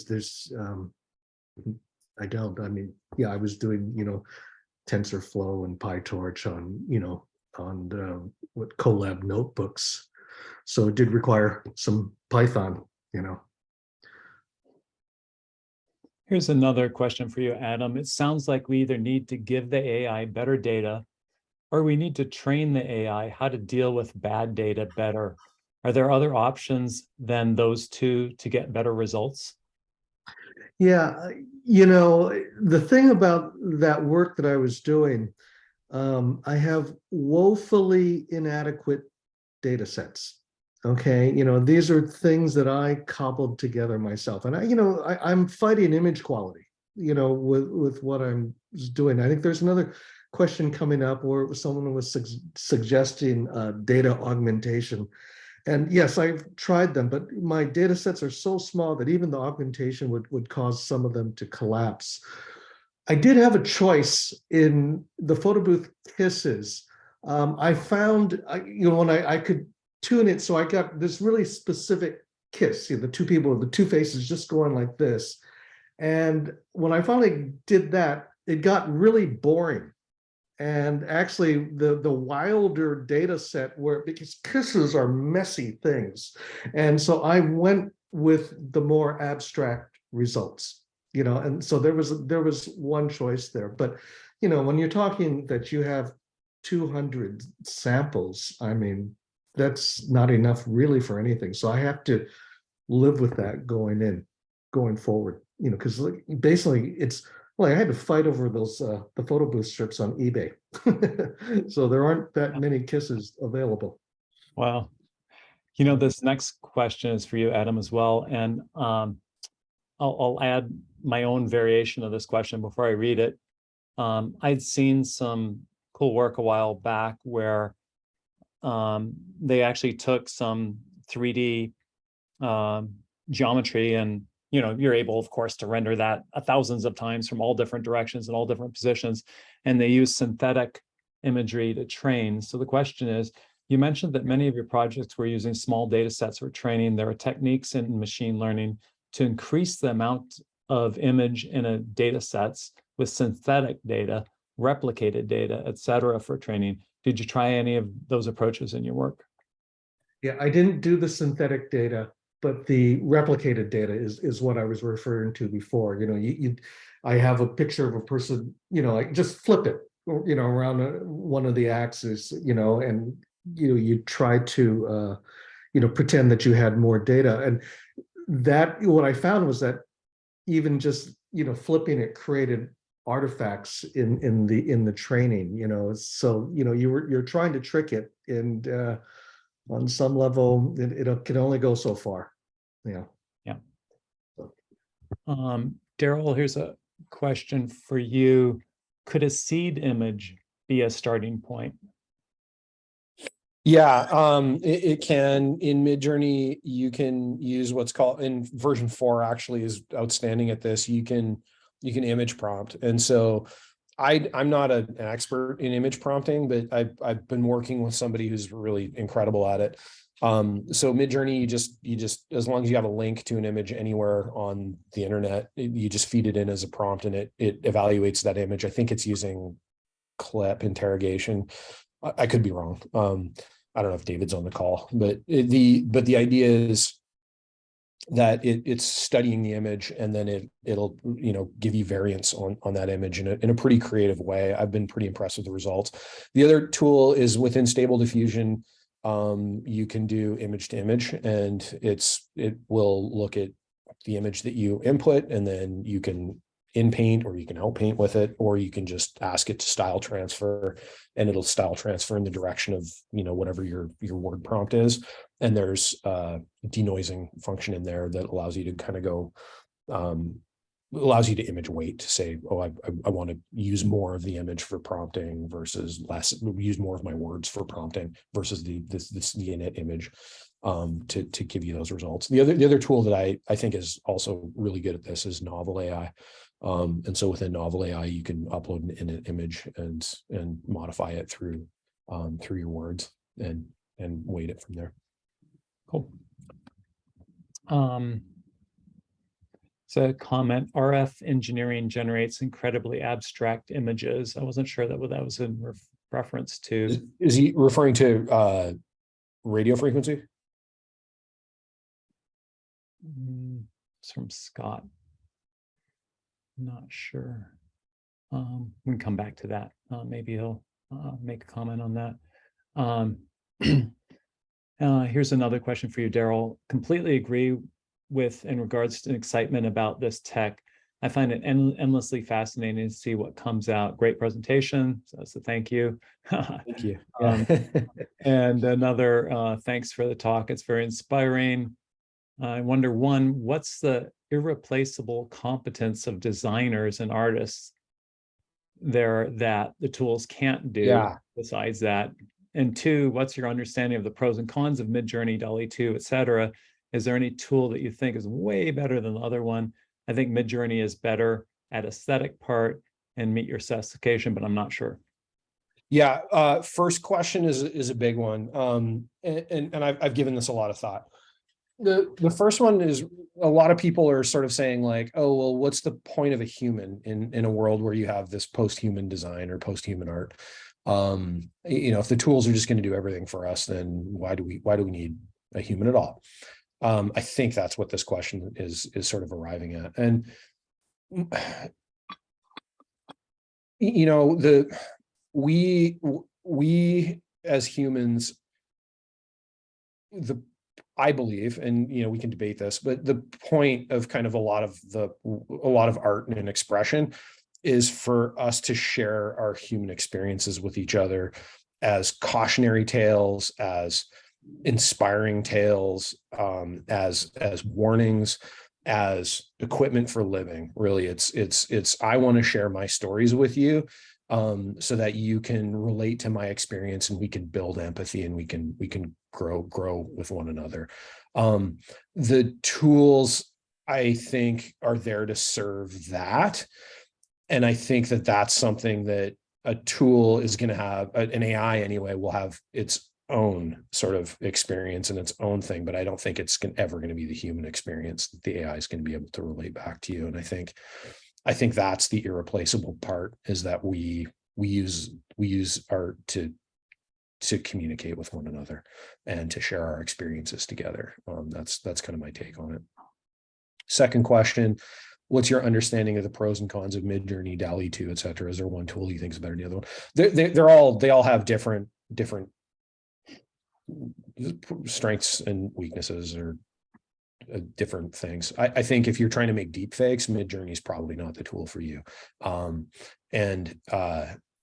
was doing TensorFlow and PyTorch on, what Colab notebooks. So it did require some Python, Here's another question for you, Adam. It sounds like we either need to give the AI better data or we need to train the AI how to deal with bad data better. Are there other options than those two to get better results? Yeah, the thing about that work that I was doing, I have woefully inadequate data sets. Okay, these are things that I cobbled together myself, and I'm fighting image quality, with what I'm doing. I think there's another question coming up where someone was suggesting data augmentation. And yes, I've tried them, but my data sets are so small that even the augmentation would cause some of them to collapse. I did have a choice in the photo booth kisses. I found, when I could tune it, so I got this really specific kiss, the two people with the two faces just going like this. And when I finally did that, it got really boring. And actually the wilder data set because kisses are messy things. And so I went with the more abstract results, and so there was one choice there. But, when you're talking that you have 200 samples, I mean, that's not enough really for anything. So I have to live with that going forward, because basically I had to fight over those the photo booth strips on eBay. So there aren't that many kisses available. Wow. This next question is for you, Adam, as well. And I'll add my own variation of this question before I read it. I'd seen some cool work a while back where they actually took some 3D geometry, and you're able, of course, to render that thousands of times from all different directions and all different positions, and they use synthetic imagery to train. So the question is, you mentioned that many of your projects were using small data sets for training. There are techniques in machine learning to increase the amount of image in a data sets with synthetic data, replicated data, et cetera, for training. Did you try any of those approaches in your work? Yeah, I didn't do the synthetic data, but the replicated data is what I was referring to before. I have a picture of a person, like just flip it, around one of the axes, and you try to pretend that you had more data. And that, what I found was that even just flipping it created artifacts in the training. So you're trying to trick it, and on some level it can only go so far. Yeah. Daryl, here's a question for you. Could a seed image be a starting point? Yeah, it can. In Midjourney, you can use what's called, in version 4 actually is outstanding at this. You can image prompt. And so I'm not an expert in image prompting, but I've been working with somebody who's really incredible at it. So Midjourney, you just as long as you have a link to an image anywhere on the internet, you just feed it in as a prompt, and it evaluates that image. I think it's using clip interrogation. I could be wrong. I don't know if David's on the call, but the idea is that it's studying the image, and then it'll give you variants on that image in a pretty creative way. I've been pretty impressed with the results. The other tool is within Stable Diffusion. You can do image to image, and it will look at the image that you input, and then you can in paint, or you can out paint with it, or you can just ask it to style transfer, and it'll style transfer in the direction of whatever your word prompt is. And there's a denoising function in there that allows you to kind of go allows you to image weight, to say, oh, I want to use more of the image for prompting versus less, use more of my words for prompting versus the init image, to give you those results. The other tool that I think is also really good at this is Novel AI. And so within Novel AI, you can upload an init image and modify it through your words and weight it from there. Cool. So comment, RF engineering generates incredibly abstract images. I wasn't sure that what that was in reference to. Is he referring to radio frequency? It's from Scott. Not sure. We can come back to that. Maybe he'll make a comment on that. Here's another question for you, Daryl. Completely agree with in regards to excitement about this tech. I find it endlessly fascinating to see what comes out. Great presentation. So thank you. Thank you. And another thanks for the talk. It's very inspiring. I wonder, one, what's the irreplaceable competence of designers and artists there that the tools can't do besides that? And two, what's your understanding of the pros and cons of Midjourney, DALL-E 2, et cetera? Is there any tool that you think is way better than the other one? I think Midjourney is better at aesthetic part and meet your specification, but I'm not sure. Yeah, first question is a big one. And I've given this a lot of thought. The first one is, a lot of people are sort of saying like, oh, well, what's the point of a human in a world where you have this post-human design or post-human art? If the tools are just going to do everything for us, then why do we need a human at all? I think that's what this question is sort of arriving at. And we as humans, I believe, and we can debate this, but the point of kind of a lot of art and expression is for us to share our human experiences with each other as cautionary tales, as inspiring tales, as warnings, as equipment for living. Really, it's I want to share my stories with you, so that you can relate to my experience and we can build empathy and we can grow with one another. The tools, I think, are there to serve that. And I think that that's something that a tool is going to have, an AI anyway, will have its own sort of experience and its own thing, but I don't think it's ever going to be the human experience that the AI is going to be able to relate back to you. And I think that's the irreplaceable part, is that we use art to communicate with one another and to share our experiences together. That's kind of my take on it. Second question, what's your understanding of the pros and cons of Midjourney, DALL-E 2, et cetera? Is there one tool you think is better than the other one? They all have different strengths and weaknesses, or different things. I think if you're trying to make deep fakes, Midjourney is probably not the tool for you. I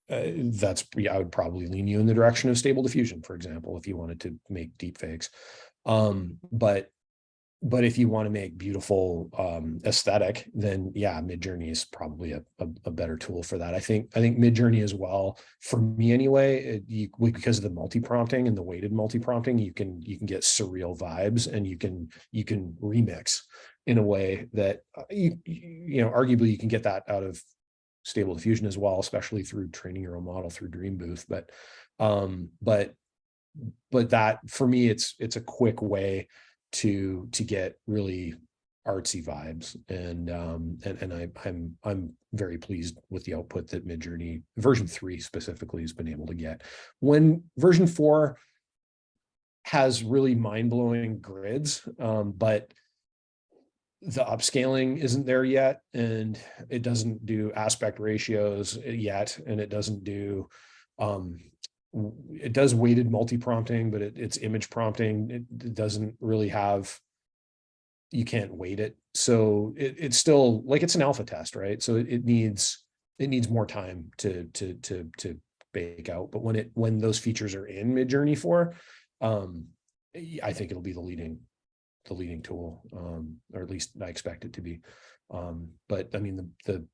would probably lean you in the direction of Stable Diffusion, for example, if you wanted to make deep fakes. But if you want to make beautiful aesthetic, then yeah, Midjourney is probably a better tool for that. I think Midjourney as well, for me anyway, because of the multi-prompting and the weighted multi-prompting, you can get surreal vibes, and you can remix in a way that arguably you can get that out of Stable Diffusion as well, especially through training your own model through Dream Booth. But that, for me, it's a quick way to get really artsy vibes, and I'm very pleased with the output that Midjourney version 3 specifically has been able to get. When version 4 has really mind-blowing grids, but the upscaling isn't there yet, and it doesn't do aspect ratios yet, and it doesn't do it does weighted multi-prompting, but it's image prompting. It doesn't really have, you can't weight it. So it's still like, it's an alpha test, right? So it needs more time to bake out. But when those features are in Midjourney 4, I think it'll be the leading tool, or at least I expect it to be. But I mean, the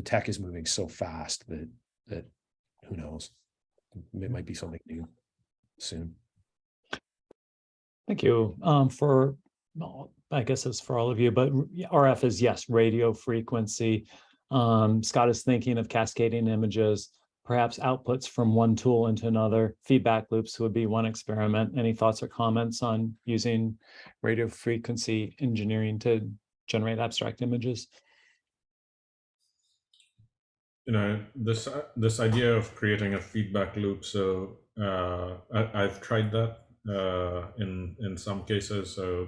tech is moving so fast that who knows? It might be something new soon. Thank you. I guess it's for all of you, but RF is, yes, radio frequency. Scott is thinking of cascading images, perhaps outputs from one tool into another. Feedback loops would be one experiment. Any thoughts or comments on using radio frequency engineering to generate abstract images. You know, this idea of creating a feedback loop. So I've tried that in some cases. So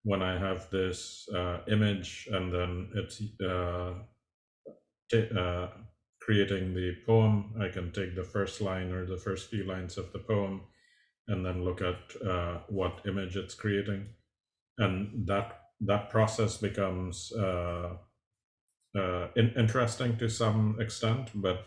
when I have this image and then it's creating the poem, I can take the first line or the first few lines of the poem and then look at what image it's creating. And that process becomes interesting to some extent, but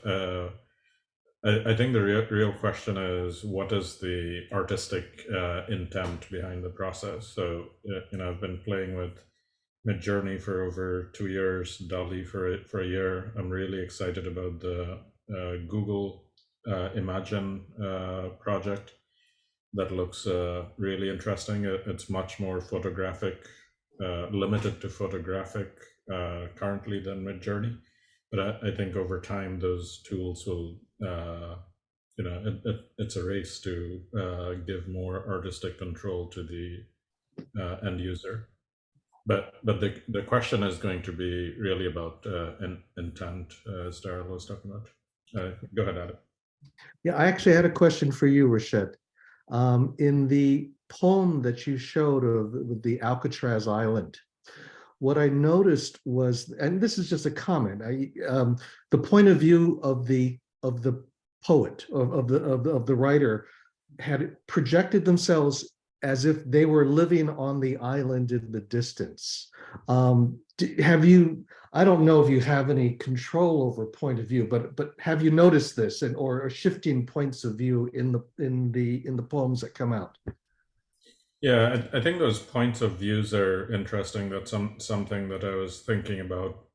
I think the real question is, what is the artistic intent behind the process? So, you know, I've been playing with Midjourney for over 2 years, Dali for a year. I'm really excited about the Google Imagine project. That looks really interesting. It's much more photographic, limited to photographic currently than Midjourney. But I think over time, those tools will, you know, it's a race to give more artistic control to the end user. But the question is going to be really about intent, as Daryl was talking about. Go ahead, Adam. Yeah, I actually had a question for you, Rashad. In the poem that you showed of the Alcatraz Island, what I noticed was, and this is just a comment, the point of view of the poet, of the writer, had projected themselves as if they were living on the island in the distance. Have you, I don't know if you have any control over point of view, but have you noticed this, or shifting points of view in the poems that come out? Yeah, I think those points of views are interesting. That's something that I was thinking about,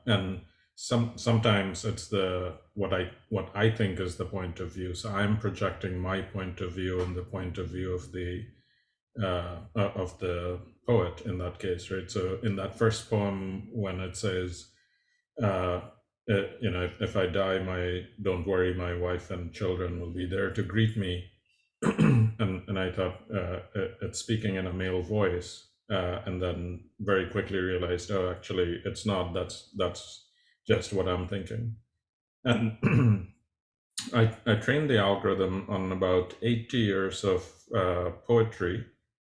and sometimes it's what I think is the point of view. So I'm projecting my point of view and the point of view of the poet in that case, right? So in that first poem, when it says, you know, if I die, don't worry, my wife and children will be there to greet me. and I thought it's speaking in a male voice, and then very quickly realized, oh, actually, it's not. That's just what I'm thinking. And I trained the algorithm on about 80 years of poetry,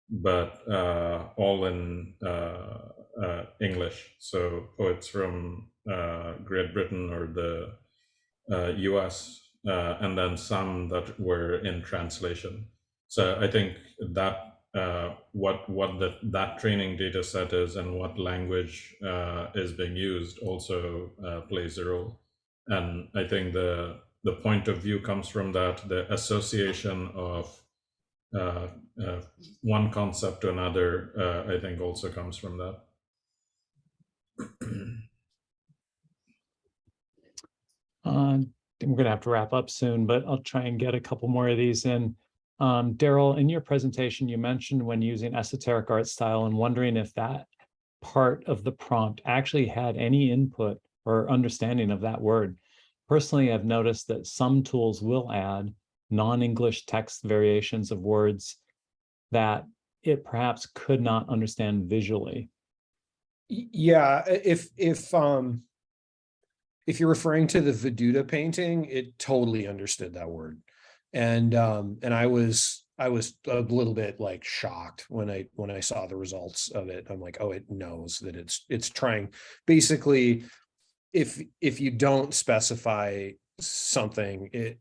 but all in English. So poets from Great Britain or the US. And then some that were in translation. So I think that what that training data set is and what language is being used also plays a role. And I think the point of view comes from that. The association of one concept to another, I think, also comes from that. We're going to have to wrap up soon, but I'll try and get a couple more of these in. Daryl, in your presentation, you mentioned when using esoteric art style and wondering if that part of the prompt actually had any input or understanding of that word. Personally, I've noticed that some tools will add non-English text variations of words that it perhaps could not understand visually. Yeah, if you're referring to the Veduta painting, it totally understood that word. And I was a little bit like shocked when I saw the results of it. I'm like, oh, it knows that it's trying. Basically, if you don't specify something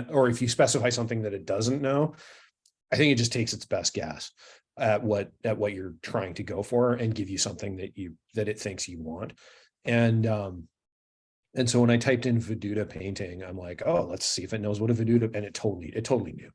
or if you specify something that it doesn't know, I think it just takes its best guess at what you're trying to go for and give you something that it thinks you want. And so when I typed in Veduta painting, I'm like, oh, let's see if it knows what a Veduta, and it totally knew.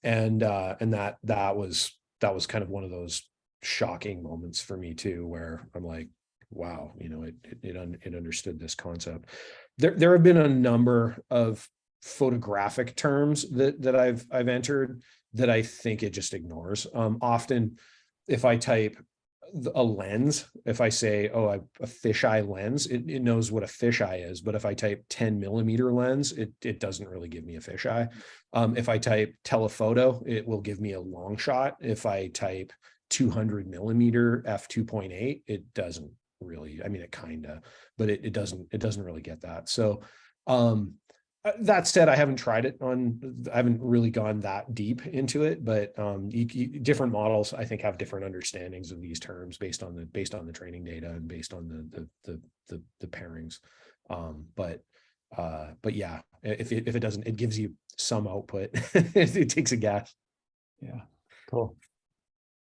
And that was kind of one of those shocking moments for me too, where I'm like, wow, you know, it understood this concept. There have been a number of photographic terms that I've entered that I think it just ignores. Often if I type a lens, if I say, oh, a fisheye lens, it knows what a fisheye is. But if I type 10 millimeter lens, it doesn't really give me a fisheye. If I type telephoto, it will give me a long shot. If I type 200 millimeter f2.8, it doesn't really, I mean, it kind of, but it doesn't really get that. So that said, I haven't tried it on, I haven't really gone that deep into it, but different models, I think, have different understandings of these terms based on the training data and based on the pairings. But yeah, if it doesn't, it gives you some output. It takes a guess. Yeah, cool.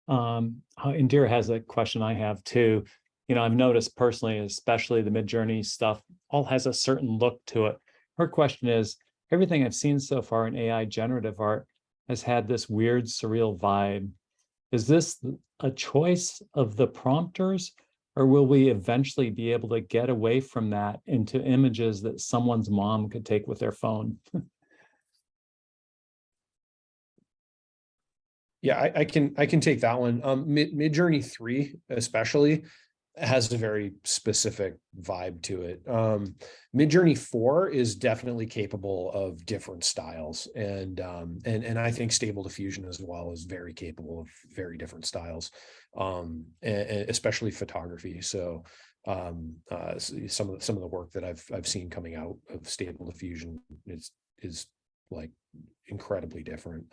Indira has a question I have too. I've noticed personally, especially the Midjourney stuff, all has a certain look to it. Her question is, everything I've seen so far in AI generative art has had this weird, surreal vibe. Is this a choice of the prompters, or will we eventually be able to get away from that into images that someone's mom could take with their phone? Yeah, I can take that one. Midjourney 3 especially has a very specific vibe to it. Midjourney 4 is definitely capable of different styles, and I think Stable Diffusion as well is very capable of very different styles, especially photography. So some of the work that I've seen coming out of Stable Diffusion is like incredibly different.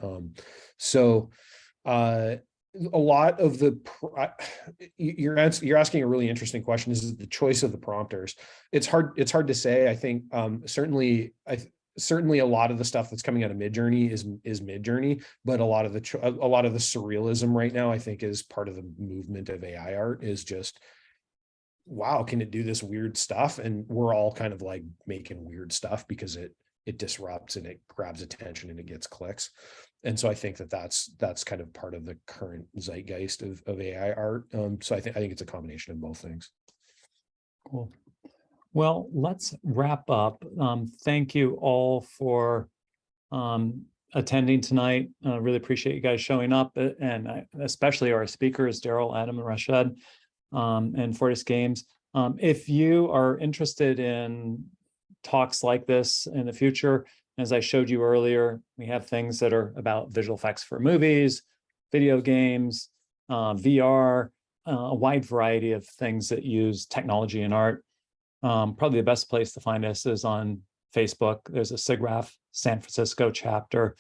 A lot of the you're asking a really interesting question. Is the choice of the prompters? It's hard to say. I think certainly a lot of the stuff that's coming out of Midjourney is Midjourney, but a lot of the surrealism right now, I think, is part of the movement of AI art. Is just, wow, can it do this weird stuff? And we're all kind of like making weird stuff because it disrupts and it grabs attention and it gets clicks. And so I think that's kind of part of the current zeitgeist of AI art. So I think it's a combination of both things. Cool. Well, let's wrap up. Thank you all for attending tonight. Really appreciate you guys showing up, and especially our speakers, Daryl, Adam, and Rashad, and Fortis Games. If you are interested in talks like this in the future, as I showed you earlier, we have things that are about visual effects for movies, video games, VR, a wide variety of things that use technology and art. Probably the best place to find us is on Facebook. There's a SIGGRAPH San Francisco chapter.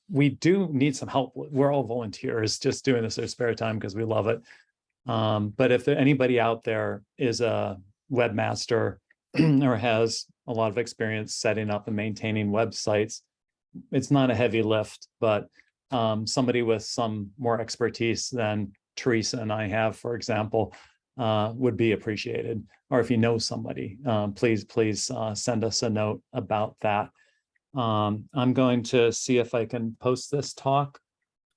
We do need some help. We're all volunteers just doing this in our spare time because we love it. But if anybody out there is a webmaster or has a lot of experience setting up and maintaining websites, it's not a heavy lift, but somebody with some more expertise than Teresa and I have, for example, would be appreciated. Or if you know somebody, please send us a note about that. I'm going to see if I can post this talk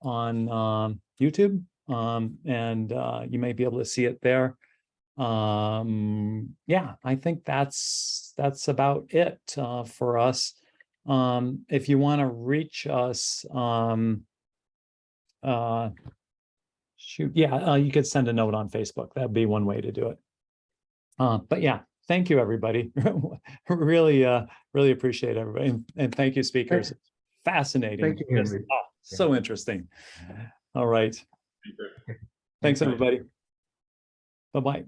on YouTube, and you may be able to see it there. Yeah, I think that's about it for us. If you want to reach us, you could send a note on Facebook. That'd be one way to do it. But yeah, thank you, everybody. Really appreciate everybody, and thank you, speakers. Fascinating. Thank you, Henry. So interesting. All right. Thanks, everybody. Bye-bye.